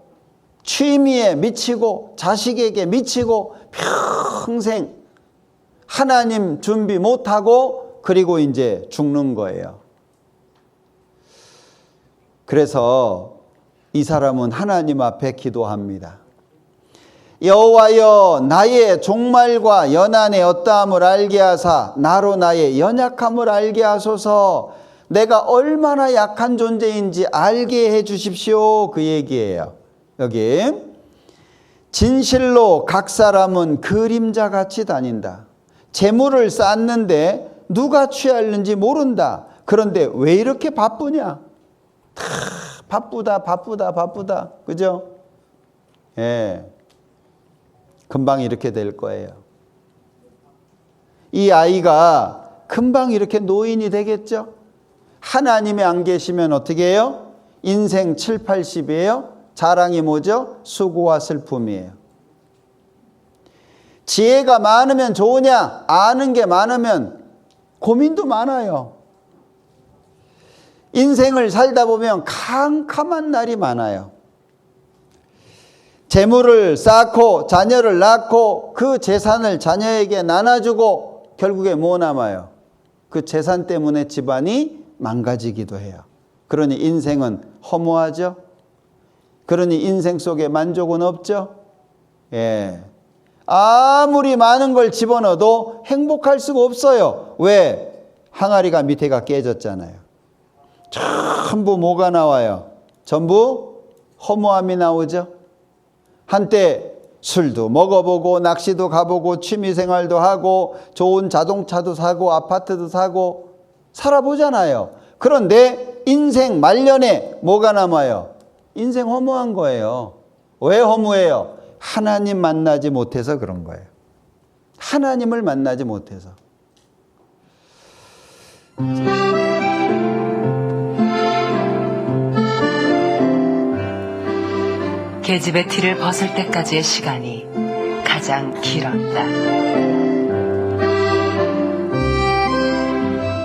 취미에 미치고 자식에게 미치고 평생 하나님 준비 못하고 그리고 이제 죽는 거예요. 그래서 이 사람은 하나님 앞에 기도합니다. 여호와여, 나의 종말과 연한의 어떠함을 알게 하사 나로 나의 연약함을 알게 하소서. 내가 얼마나 약한 존재인지 알게 해 주십시오. 그 얘기예요. 여기 진실로 각 사람은 그림자같이 다닌다. 재물을 쌓는데 누가 취하는지 모른다. 그런데 왜 이렇게 바쁘냐? 바쁘다. 그죠? 예. 금방 이렇게 될 거예요. 이 아이가 금방 이렇게 노인이 되겠죠? 하나님이 안 계시면 어떻게 해요? 인생 7, 80이에요. 자랑이 뭐죠? 수고와 슬픔이에요. 지혜가 많으면 좋으냐? 아는 게 많으면 고민도 많아요. 인생을 살다 보면 캄캄한 날이 많아요. 재물을 쌓고 자녀를 낳고 그 재산을 자녀에게 나눠주고 결국에 뭐 남아요? 그 재산 때문에 집안이 망가지기도 해요. 그러니 인생은 허무하죠? 그러니 인생 속에 만족은 없죠? 예. 아무리 많은 걸 집어넣어도 행복할 수가 없어요. 왜? 항아리가 밑에가 깨졌잖아요. 전부 뭐가 나와요? 전부 허무함이 나오죠? 한때 술도 먹어보고 낚시도 가보고 취미생활도 하고 좋은 자동차도 사고 아파트도 사고 살아보잖아요. 그런데 인생 말년에 뭐가 남아요? 인생 허무한 거예요. 왜 허무해요? 하나님 만나지 못해서 그런 거예요. 하나님을 만나지 못해서. 계집의 티를 벗을 때까지의 시간이 가장 길었다.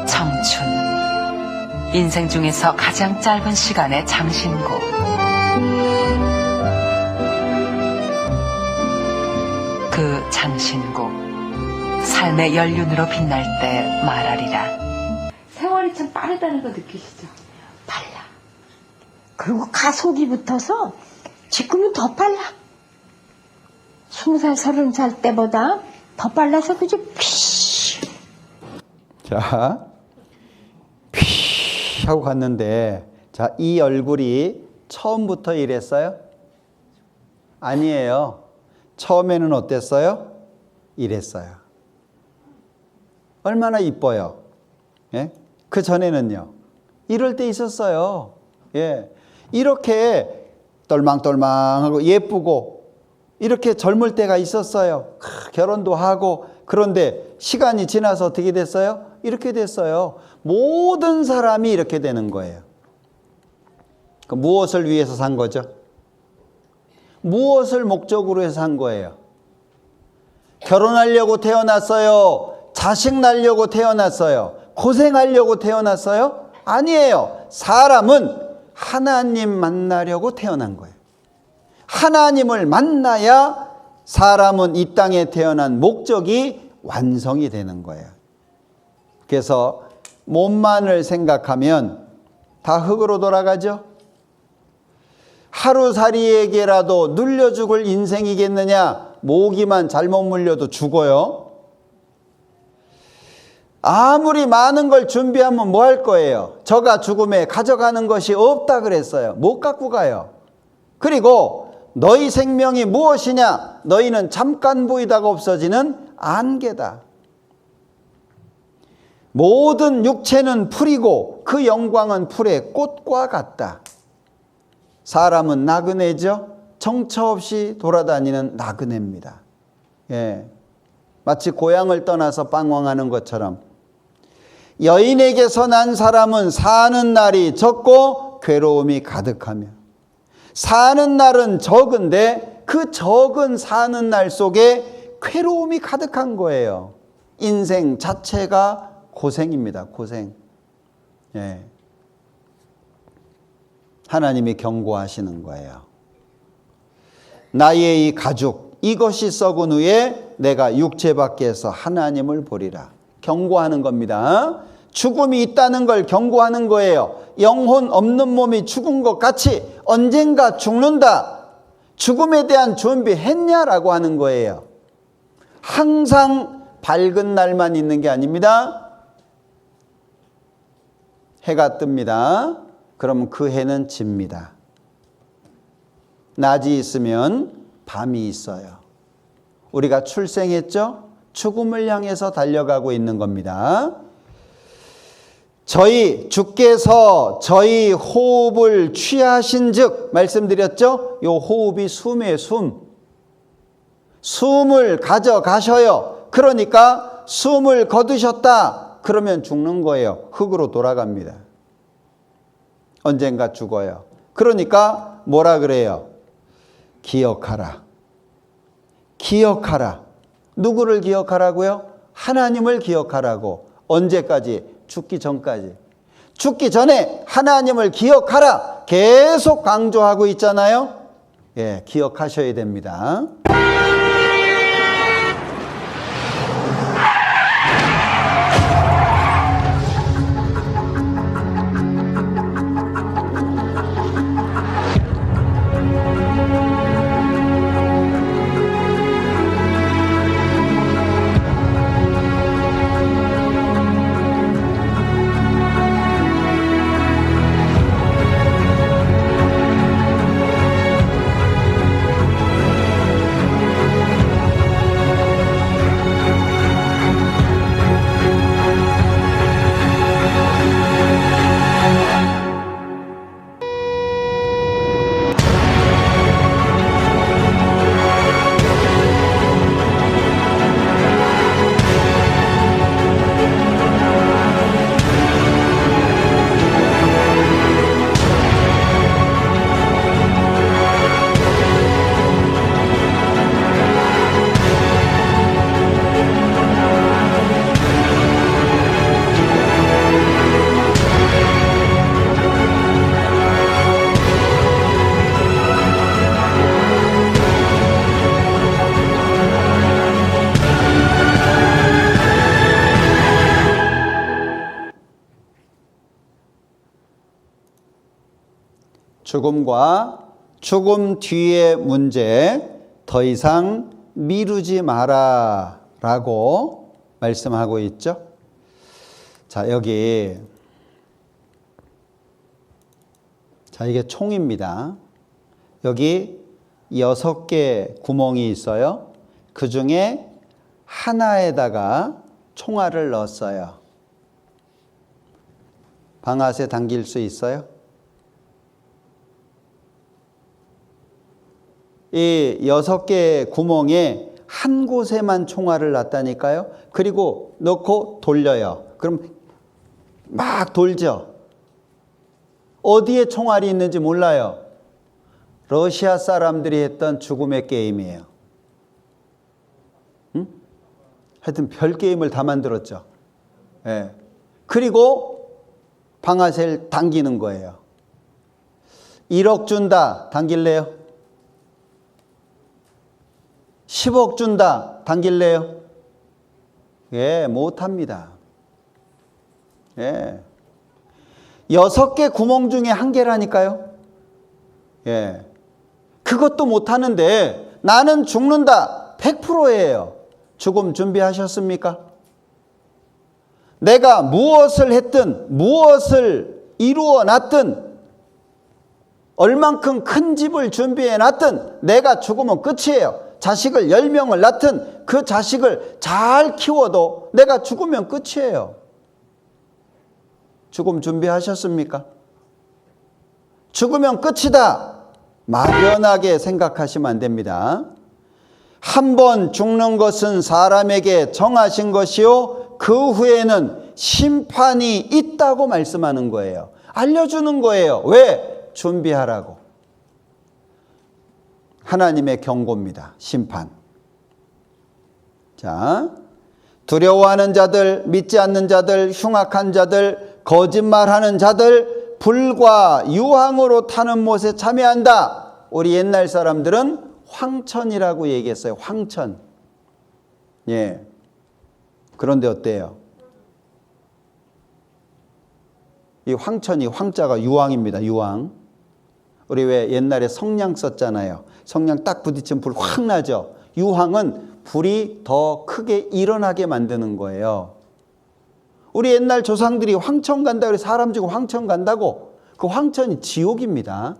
청춘, 인생 중에서 가장 짧은 시간의 장신구. 그 장신구, 삶의 연륜으로 빛날 때 말하리라. 세월이 참 빠르다는 거 느끼시죠? 빨라. 그리고 가속이 붙어서 지금은 더 빨라. 20살, 30살 때보다 더 빨라서 그저 피. 자, 피 하고 갔는데, 자, 이 얼굴이 처음부터 이랬어요? 아니에요. 처음에는 어땠어요? 이랬어요. 얼마나 이뻐요. 예? 그 전에는요. 이럴 때 있었어요. 예. 이렇게 똘망똘망하고 예쁘고 이렇게 젊을 때가 있었어요. 결혼도 하고. 그런데 시간이 지나서 어떻게 됐어요? 이렇게 됐어요. 모든 사람이 이렇게 되는 거예요. 무엇을 위해서 산 거죠? 무엇을 목적으로 해서 산 거예요? 결혼하려고 태어났어요? 자식 낳으려고 태어났어요? 고생하려고 태어났어요? 아니에요. 사람은 하나님 만나려고 태어난 거예요. 하나님을 만나야 사람은 이 땅에 태어난 목적이 완성이 되는 거예요. 그래서 몸만을 생각하면 다 흙으로 돌아가죠. 하루살이에게라도 눌려 죽을 인생이겠느냐. 모기만 잘못 물려도 죽어요. 아무리 많은 걸 준비하면 뭐 할 거예요? 저가 죽음에 가져가는 것이 없다 그랬어요. 못 갖고 가요. 그리고 너희 생명이 무엇이냐? 너희는 잠깐 보이다가 없어지는 안개다. 모든 육체는 풀이고 그 영광은 풀의 꽃과 같다. 사람은 나그네죠. 정처 없이 돌아다니는 나그네입니다. 예. 마치 고향을 떠나서 방황하는 것처럼 여인에게서 난 사람은 사는 날이 적고 괴로움이 가득하며 사는 날은 적은데 그 적은 사는 날 속에 괴로움이 가득한 거예요. 인생 자체가 고생입니다. 고생. 예. 하나님이 경고하시는 거예요. 나의 이 가죽 이것이 썩은 후에 내가 육체 밖에서 하나님을 보리라. 경고하는 겁니다. 죽음이 있다는 걸 경고하는 거예요. 영혼 없는 몸이 죽은 것 같이 언젠가 죽는다. 죽음에 대한 준비했냐라고 하는 거예요. 항상 밝은 날만 있는 게 아닙니다. 해가 뜹니다. 그러면 그 해는 집니다. 낮이 있으면 밤이 있어요. 우리가 출생했죠? 죽음을 향해서 달려가고 있는 겁니다. 주께서 저희 호흡을 취하신 즉 말씀드렸죠? 요 호흡이 숨이에요. 숨을 가져가셔요. 그러니까 숨을 거두셨다. 그러면 죽는 거예요. 흙으로 돌아갑니다. 언젠가 죽어요. 그러니까 뭐라 그래요? 기억하라. 기억하라. 누구를 기억하라고요? 하나님을 기억하라고. 언제까지? 죽기 전까지. 죽기 전에 하나님을 기억하라. 계속 강조하고 있잖아요. 예, 기억하셔야 됩니다. 죽음과 죽음 뒤의 문제 더 이상 미루지 마라 라고 말씀하고 있죠. 자, 여기 자, 이게 총입니다. 여기 6개 구멍이 있어요. 그 중에 하나에다가 총알을 넣었어요. 방아쇠 당길 수 있어요? 이 6개 구멍에 한 곳에만 총알을 놨다니까요. 그리고 넣고 돌려요. 그럼 막 돌죠. 어디에 총알이 있는지 몰라요. 러시아 사람들이 했던 죽음의 게임이에요. 응? 하여튼 별 게임을 다 만들었죠. 예. 그리고 방아쇠를 당기는 거예요. 1억 준다, 당길래요? 10억 준다, 당길래요? 예, 못합니다. 예. 6개 구멍 중에 한 개라니까요. 예. 그것도 못하는데 나는 죽는다 100%예요. 죽음 준비하셨습니까? 내가 무엇을 했든 무엇을 이루어 놨든 얼만큼 큰 집을 준비해 놨든 내가 죽으면 끝이에요. 자식을 10명을 낳든 그 자식을 잘 키워도 내가 죽으면 끝이에요. 죽음 준비하셨습니까? 죽으면 끝이다. 막연하게 생각하시면 안 됩니다. 한 번 죽는 것은 사람에게 정하신 것이요, 그 후에는 심판이 있다고 말씀하는 거예요. 알려주는 거예요. 왜? 준비하라고. 하나님의 경고입니다. 심판. 자, 두려워하는 자들, 믿지 않는 자들, 흉악한 자들, 거짓말하는 자들, 불과 유황으로 타는 못에 참여한다. 우리 옛날 사람들은 황천이라고 얘기했어요. 황천. 예. 그런데 어때요? 이 황천이 황자가 유황입니다. 유황. 우리 왜 옛날에 성냥 썼잖아요. 성냥 딱 부딪히면 불 확 나죠. 유황은 불이 더 크게 일어나게 만드는 거예요. 우리 옛날 조상들이 황천 간다고 해서 사람 죽고 황천 간다고, 그 황천이 지옥입니다.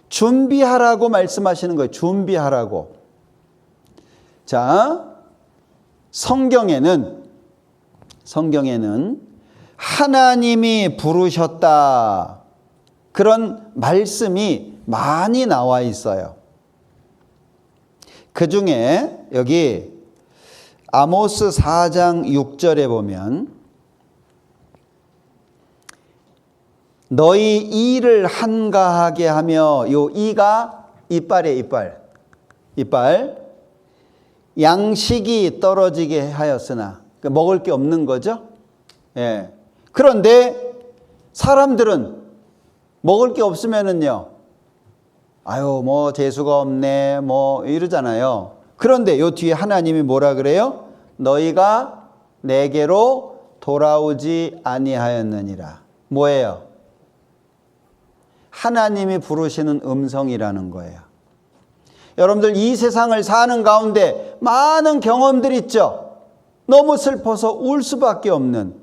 준비하라고 말씀하시는 거예요. 준비하라고. 자, 성경에는 하나님이 부르셨다, 그런 말씀이 많이 나와 있어요. 그 중에 여기 아모스 4장 6절에 보면 너희 이를 한가하게 하며, 요 이가 이빨이에요. 이빨. 양식이 떨어지게 하였으나, 먹을 게 없는 거죠. 예. 그런데 사람들은 먹을 게 없으면은요, 아유 뭐 재수가 없네 뭐 이러잖아요. 그런데 요 뒤에 하나님이 뭐라 그래요? 너희가 내게로 돌아오지 아니하였느니라. 뭐예요? 하나님이 부르시는 음성이라는 거예요. 여러분들 이 세상을 사는 가운데 많은 경험들 있죠. 너무 슬퍼서 울 수밖에 없는,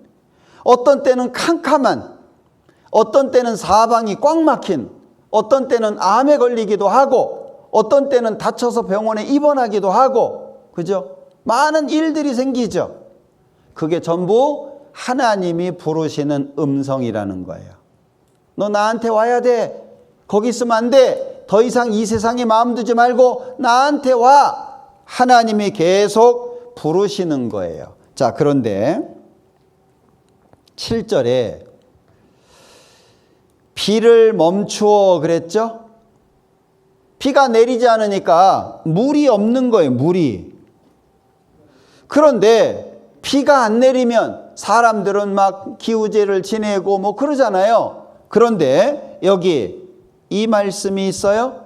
어떤 때는 캄캄한, 어떤 때는 사방이 꽉 막힌, 어떤 때는 암에 걸리기도 하고, 어떤 때는 다쳐서 병원에 입원하기도 하고, 그죠? 많은 일들이 생기죠. 그게 전부 하나님이 부르시는 음성이라는 거예요. 너 나한테 와야 돼. 거기 있으면 안 돼. 더 이상 이 세상에 마음 두지 말고 나한테 와. 하나님이 계속 부르시는 거예요. 자, 그런데 7절에 비를 멈추어 그랬죠? 비가 내리지 않으니까 물이 없는 거예요. 물이. 그런데 비가 안 내리면 사람들은 막 기우제를 지내고 뭐 그러잖아요. 그런데 여기 이 말씀이 있어요.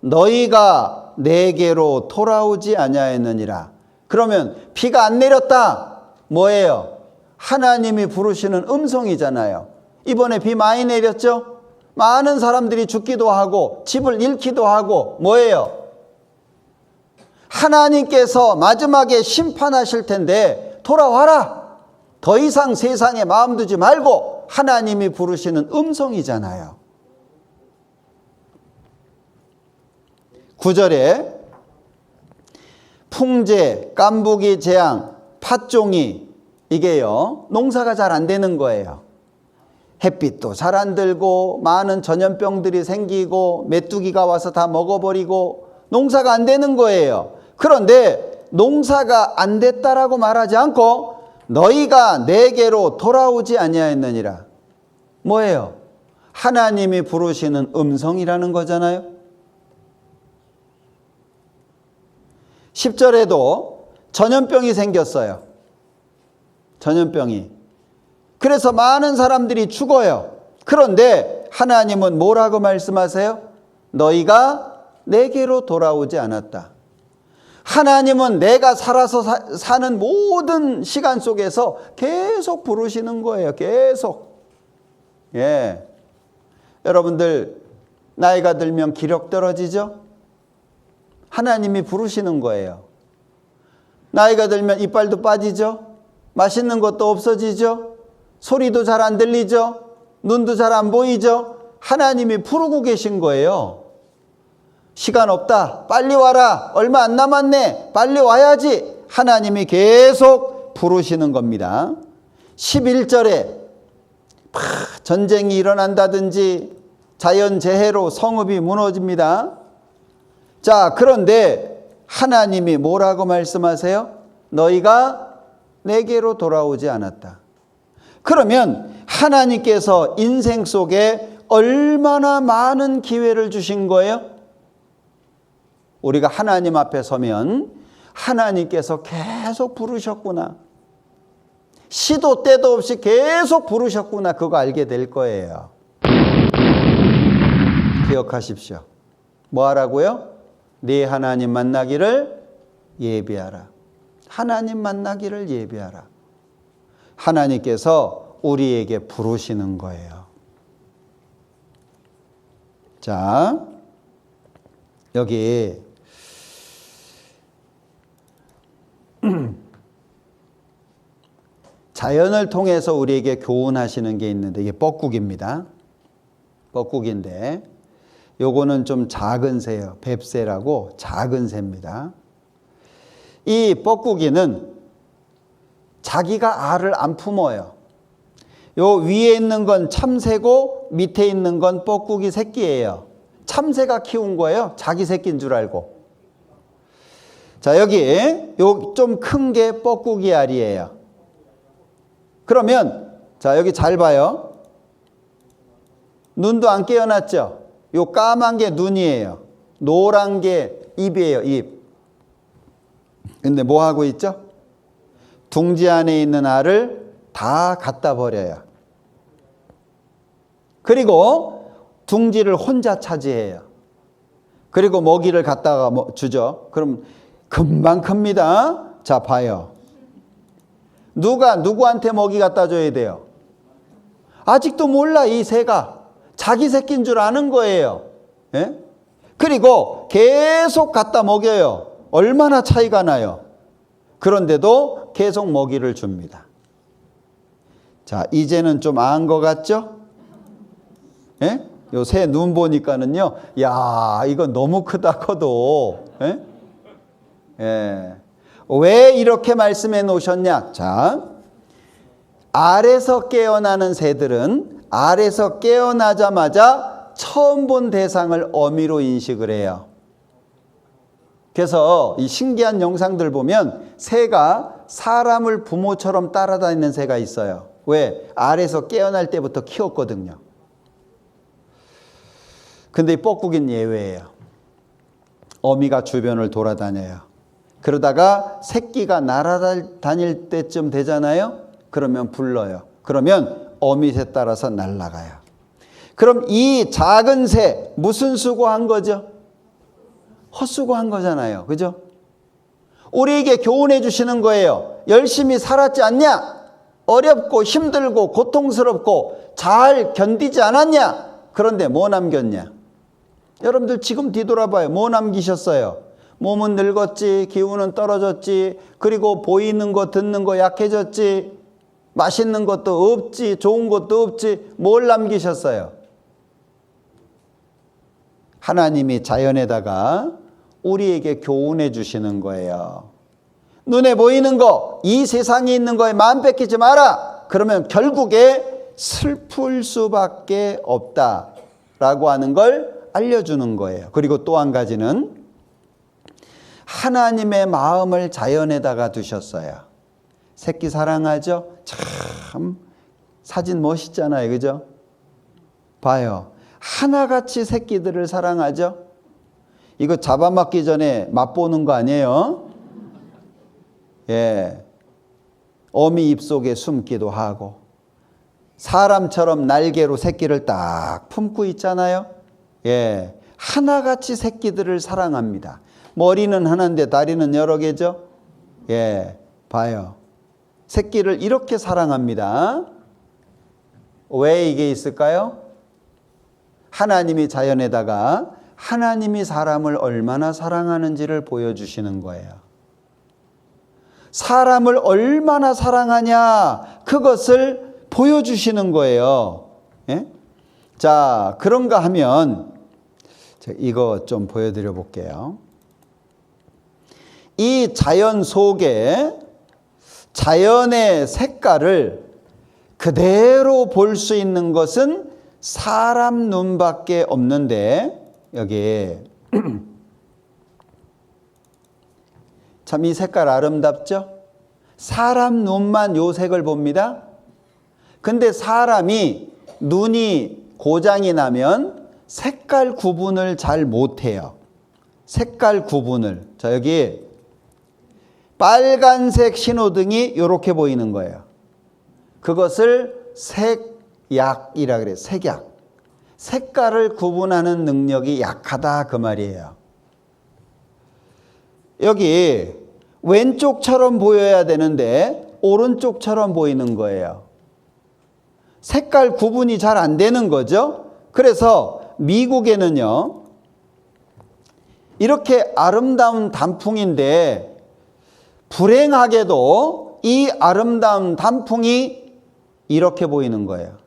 너희가 내게로 돌아오지 아니하였느니라. 그러면 비가 안 내렸다. 뭐예요? 하나님이 부르시는 음성이잖아요. 이번에 비 많이 내렸죠? 많은 사람들이 죽기도 하고 집을 잃기도 하고, 뭐예요? 하나님께서 마지막에 심판하실 텐데 돌아와라. 더 이상 세상에 마음 두지 말고, 하나님이 부르시는 음성이잖아요. 9절에 풍제, 깐부기, 재앙, 팥종이 이게요 농사가 잘 안 되는 거예요. 햇빛도 잘 안 들고 많은 전염병들이 생기고 메뚜기가 와서 다 먹어버리고 농사가 안 되는 거예요. 그런데 농사가 안 됐다라고 말하지 않고 너희가 내게로 돌아오지 아니하였느니라. 뭐예요? 하나님이 부르시는 음성이라는 거잖아요. 10절에도 전염병이 생겼어요. 전염병이. 그래서 많은 사람들이 죽어요. 그런데 하나님은 뭐라고 말씀하세요? 너희가 내게로 돌아오지 않았다. 하나님은 내가 살아서 사는 모든 시간 속에서 계속 부르시는 거예요. 계속. 예. 여러분들 나이가 들면 기력 떨어지죠? 하나님이 부르시는 거예요. 나이가 들면 이빨도 빠지죠? 맛있는 것도 없어지죠? 소리도 잘 안 들리죠? 눈도 잘 안 보이죠? 하나님이 부르고 계신 거예요. 시간 없다. 빨리 와라. 얼마 안 남았네. 빨리 와야지. 하나님이 계속 부르시는 겁니다. 11절에 전쟁이 일어난다든지 자연재해로 성읍이 무너집니다. 자, 그런데 하나님이 뭐라고 말씀하세요? 너희가 내게로 돌아오지 않았다. 그러면 하나님께서 인생 속에 얼마나 많은 기회를 주신 거예요? 우리가 하나님 앞에 서면 하나님께서 계속 부르셨구나. 시도 때도 없이 계속 부르셨구나. 그거 알게 될 거예요. 기억하십시오. 뭐 하라고요? 네 하나님 만나기를 예비하라. 하나님 만나기를 예비하라. 하나님께서 우리에게 부르시는 거예요. 자, 여기 자연을 통해서 우리에게 교훈하시는 게 있는데 이게 뻐꾸기입니다. 뻐꾸기인데 요거는 좀 작은 새예요. 뱁새라고 작은 새입니다. 이 뻐꾸기는 자기가 알을 안 품어요. 요 위에 있는 건 참새고 밑에 있는 건 뻐꾸기 새끼예요. 참새가 키운 거예요. 자기 새끼인 줄 알고. 자, 여기 요 좀 큰 게 뻐꾸기 알이에요. 그러면 자, 여기 잘 봐요. 눈도 안 깨어났죠? 요 까만 게 눈이에요. 노란 게 입이에요. 입. 근데 뭐 하고 있죠? 둥지 안에 있는 알을 다 갖다 버려요. 그리고 둥지를 혼자 차지해요. 그리고 먹이를 갖다가 주죠. 그럼 금방 큽니다. 자, 봐요. 누가 누구한테 먹이 갖다 줘야 돼요? 아직도 몰라. 이 새가 자기 새끼인 줄 아는 거예요. 예? 그리고 계속 갖다 먹여요. 얼마나 차이가 나요. 그런데도 계속 먹이를 줍니다. 자, 이제는 좀 안 것 같죠? 예? 요 새 눈 보니까는요, 야, 이거 너무 크다 커도. 예? 예. 왜 이렇게 말씀해 놓으셨냐? 자, 알에서 깨어나는 새들은 알에서 깨어나자마자 처음 본 대상을 어미로 인식을 해요. 그래서 이 신기한 영상들 보면 새가 사람을 부모처럼 따라다니는 새가 있어요. 왜? 알에서 깨어날 때부터 키웠거든요. 근데 이 뻐꾸기는 예외예요. 어미가 주변을 돌아다녀요. 그러다가 새끼가 날아다닐 때쯤 되잖아요. 그러면 불러요. 그러면 어미새 따라서 날아가요. 그럼 이 작은 새 무슨 수고한 거죠? 헛수고한 거잖아요. 그죠? 우리에게 교훈해 주시는 거예요. 열심히 살았지 않냐? 어렵고 힘들고 고통스럽고 잘 견디지 않았냐? 그런데 뭐 남겼냐? 여러분들 지금 뒤돌아봐요. 뭐 남기셨어요? 몸은 늙었지, 기운은 떨어졌지, 그리고 보이는 거 듣는 거 약해졌지, 맛있는 것도 없지, 좋은 것도 없지. 뭘 남기셨어요? 하나님이 자연에다가 우리에게 교훈해 주시는 거예요. 눈에 보이는 거, 이 세상에 있는 거에 마음 뺏기지 마라. 그러면 결국에 슬플 수밖에 없다라고 하는 걸 알려주는 거예요. 그리고 또 한 가지는 하나님의 마음을 자연에다가 두셨어요. 새끼 사랑하죠? 참 사진 멋있잖아요. 그죠? 봐요. 하나같이 새끼들을 사랑하죠? 이거 잡아먹기 전에 맛보는 거 아니에요? 예. 어미 입속에 숨기도 하고 사람처럼 날개로 새끼를 딱 품고 있잖아요. 예. 하나같이 새끼들을 사랑합니다. 머리는 하나인데 다리는 여러 개죠? 예. 봐요. 새끼를 이렇게 사랑합니다. 왜 이게 있을까요? 하나님이 자연에다가 하나님이 사람을 얼마나 사랑하는지를 보여주시는 거예요. 사람을 얼마나 사랑하냐, 그것을 보여주시는 거예요. 예? 자, 그런가 하면 이거 좀 보여드려 볼게요. 이 자연 속에 자연의 색깔을 그대로 볼 수 있는 것은 사람 눈밖에 없는데, 여기 참 이 색깔 아름답죠? 사람 눈만 요 색을 봅니다. 근데 사람이 눈이 고장이 나면 색깔 구분을 잘 못해요. 색깔 구분을. 자, 여기 빨간색 신호등이 이렇게 보이는 거예요. 그것을 색약이라 그래요. 색약. 색깔을 구분하는 능력이 약하다 그 말이에요. 여기 왼쪽처럼 보여야 되는데 오른쪽처럼 보이는 거예요. 색깔 구분이 잘 안 되는 거죠. 그래서 미국에는요, 이렇게 아름다운 단풍인데 불행하게도 이 아름다운 단풍이 이렇게 보이는 거예요.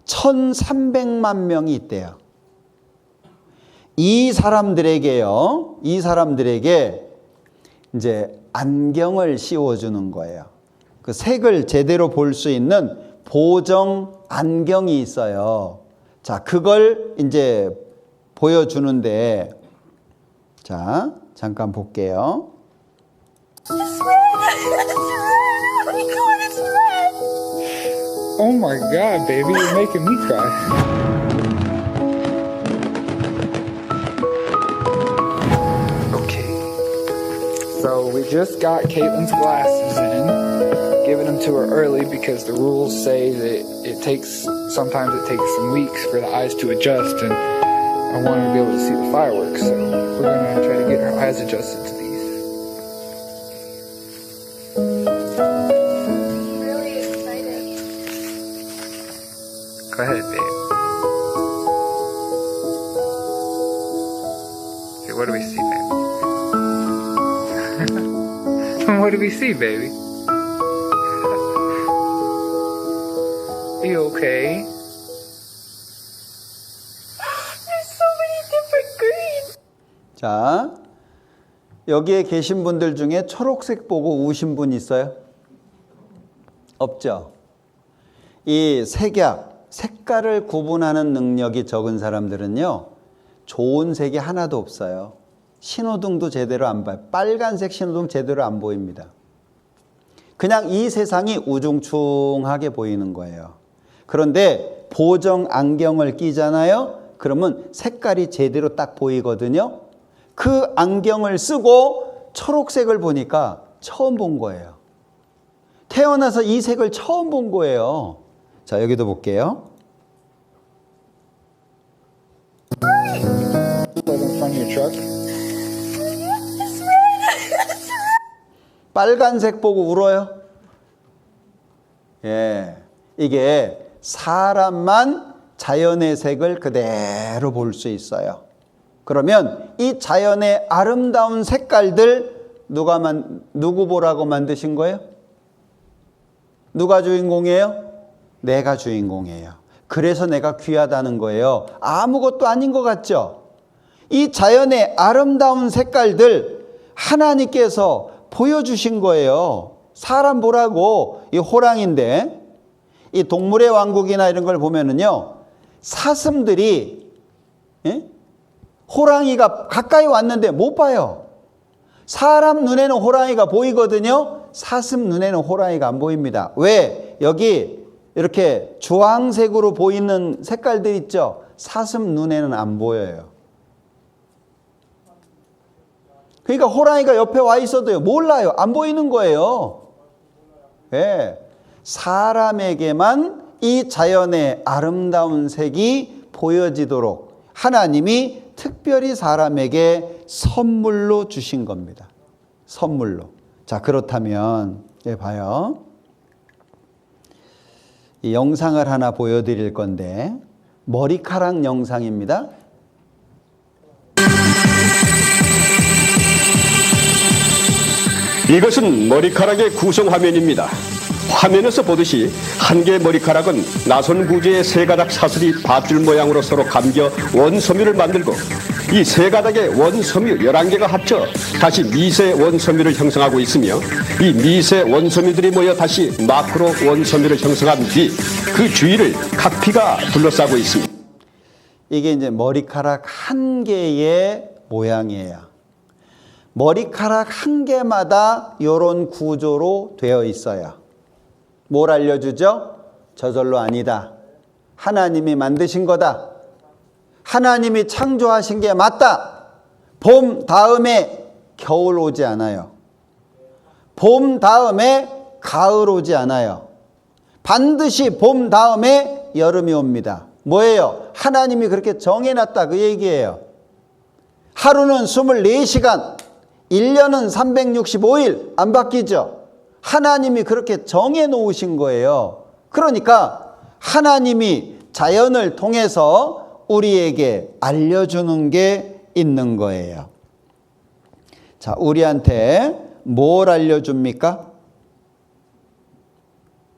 1,300만 명이 있대요. 이 사람들에게요, 이 사람들에게 이제 안경을 씌워주는 거예요. 그 색을 제대로 볼 수 있는 보정 안경이 있어요. 자, 그걸 이제 보여주는데, 자, 잠깐 볼게요. Oh my god, baby, you're making me cry. Okay. So we just got Caitlin's glasses in, giving them to her early because the rules say that sometimes it takes some weeks for the eyes to adjust, and I want her to be able to see the fireworks, so we're gonna try to get her eyes adjusted to these. Go ahead, babe. Okay, what do we see, baby? What do we see, baby? Are you okay? There's so many different greens. 자, 여기에 계신 분들 중에 초록색 보고 우신 분 있어요? 없죠? 이 색약, 색깔을 구분하는 능력이 적은 사람들은요, 좋은 색이 하나도 없어요. 신호등도 제대로 안 봐요. 빨간색 신호등 제대로 안 보입니다. 그냥 이 세상이 우중충하게 보이는 거예요. 그런데 보정 안경을 끼잖아요. 그러면 색깔이 제대로 딱 보이거든요. 그 안경을 쓰고 초록색을 보니까 처음 본 거예요. 태어나서 이 색을 처음 본 거예요. 자, 여기도 볼게요. 빨간색 보고 울어요? 예, 이게 사람만 자연의 색을 그대로 볼 수 있어요. 그러면 이 자연의 아름다운 색깔들 누구 보라고 만드신 거예요? 누가 주인공이에요? 내가 주인공이에요. 그래서 내가 귀하다는 거예요. 아무것도 아닌 것 같죠? 이 자연의 아름다운 색깔들 하나님께서 보여주신 거예요. 사람 보라고. 이 호랑이인데 이 동물의 왕국이나 이런 걸 보면은요, 사슴들이 호랑이가 가까이 왔는데 못 봐요. 사람 눈에는 호랑이가 보이거든요. 사슴 눈에는 호랑이가 안 보입니다. 왜? 여기 이렇게 주황색으로 보이는 색깔들 있죠? 사슴 눈에는 안 보여요. 그러니까 호랑이가 옆에 와 있어도요, 몰라요. 안 보이는 거예요. 네. 사람에게만 이 자연의 아름다운 색이 보여지도록 하나님이 특별히 사람에게 선물로 주신 겁니다. 선물로. 자, 그렇다면 봐요. 이 영상을 하나 보여드릴 건데 머리카락 영상입니다. 이것은 머리카락의 구성 화면입니다. 화면에서 보듯이 한 개의 머리카락은 나선 구조의 세 가닥 사슬이 밧줄 모양으로 서로 감겨 원섬유를 만들고 이 세 가닥의 원섬유 11개가 합쳐 다시 미세 원섬유를 형성하고 있으며 이 미세 원섬유들이 모여 다시 마크로 원섬유를 형성한 뒤 그 주위를 각피가 둘러싸고 있습니다. 이게 이제 머리카락 한 개의 모양이에요. 머리카락 한 개마다 이런 구조로 되어 있어요. 뭘 알려주죠? 저절로 아니다. 하나님이 만드신 거다. 하나님이 창조하신 게 맞다. 봄 다음에 겨울 오지 않아요. 봄 다음에 가을 오지 않아요. 반드시 봄 다음에 여름이 옵니다. 뭐예요? 하나님이 그렇게 정해놨다 그 얘기예요. 하루는 24시간, 1년은 365일 안 바뀌죠. 하나님이 그렇게 정해 놓으신 거예요. 그러니까 하나님이 자연을 통해서 우리에게 알려주는 게 있는 거예요. 자, 우리한테 뭘 알려줍니까?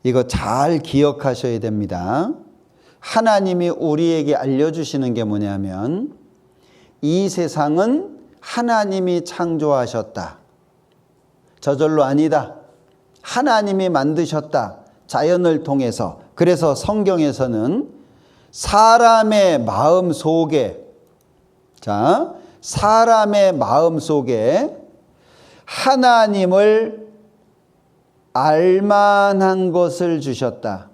이거 잘 기억하셔야 됩니다. 하나님이 우리에게 알려주시는 게 뭐냐면 이 세상은 하나님이 창조하셨다. 저절로 아니다. 하나님이 만드셨다. 자연을 통해서. 그래서 성경에서는 사람의 마음 속에, 자, 사람의 마음 속에 하나님을 알만한 것을 주셨다.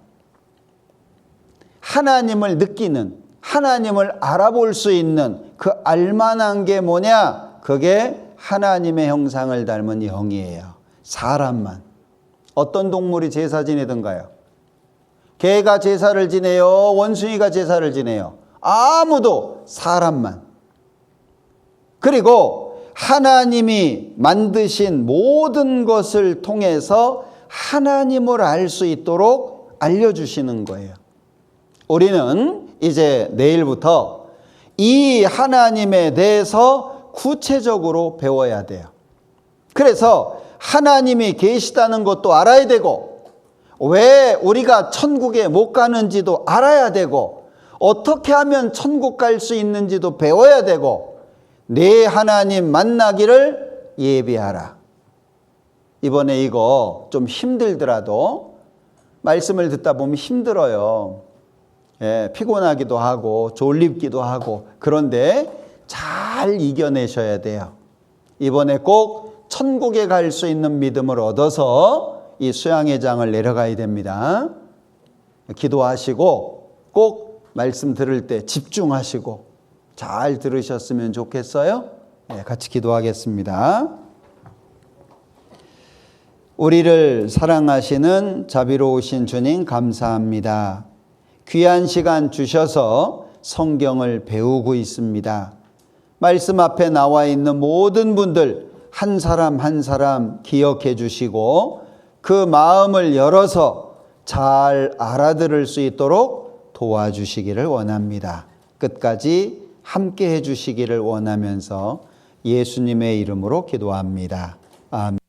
하나님을 느끼는, 하나님을 알아볼 수 있는 그 알만한 게 뭐냐? 그게 하나님의 형상을 닮은 영이에요. 사람만. 어떤 동물이 제사 지내던가요? 개가 제사를 지내요? 원숭이가 제사를 지내요? 아무도. 사람만. 그리고 하나님이 만드신 모든 것을 통해서 하나님을 알 수 있도록 알려주시는 거예요. 우리는 이제 내일부터 이 하나님에 대해서 구체적으로 배워야 돼요. 그래서 하나님이 계시다는 것도 알아야 되고, 왜 우리가 천국에 못 가는지도 알아야 되고, 어떻게 하면 천국 갈 수 있는지도 배워야 되고, 내 하나님 만나기를 예비하라. 이번에 이거 좀 힘들더라도 말씀을 듣다 보면 힘들어요. 예, 피곤하기도 하고 졸립기도 하고, 그런데 잘 이겨내셔야 돼요. 이번에 꼭 천국에 갈 수 있는 믿음을 얻어서 이 수양회 장을 내려가야 됩니다. 기도하시고 꼭 말씀 들을 때 집중하시고 잘 들으셨으면 좋겠어요. 네, 같이 기도하겠습니다. 우리를 사랑하시는 자비로우신 주님 감사합니다. 귀한 시간 주셔서 성경을 배우고 있습니다. 말씀 앞에 나와 있는 모든 분들 한 사람 한 사람 기억해 주시고 그 마음을 열어서 잘 알아들을 수 있도록 도와주시기를 원합니다. 끝까지 함께 해 주시기를 원하면서 예수님의 이름으로 기도합니다. 아멘.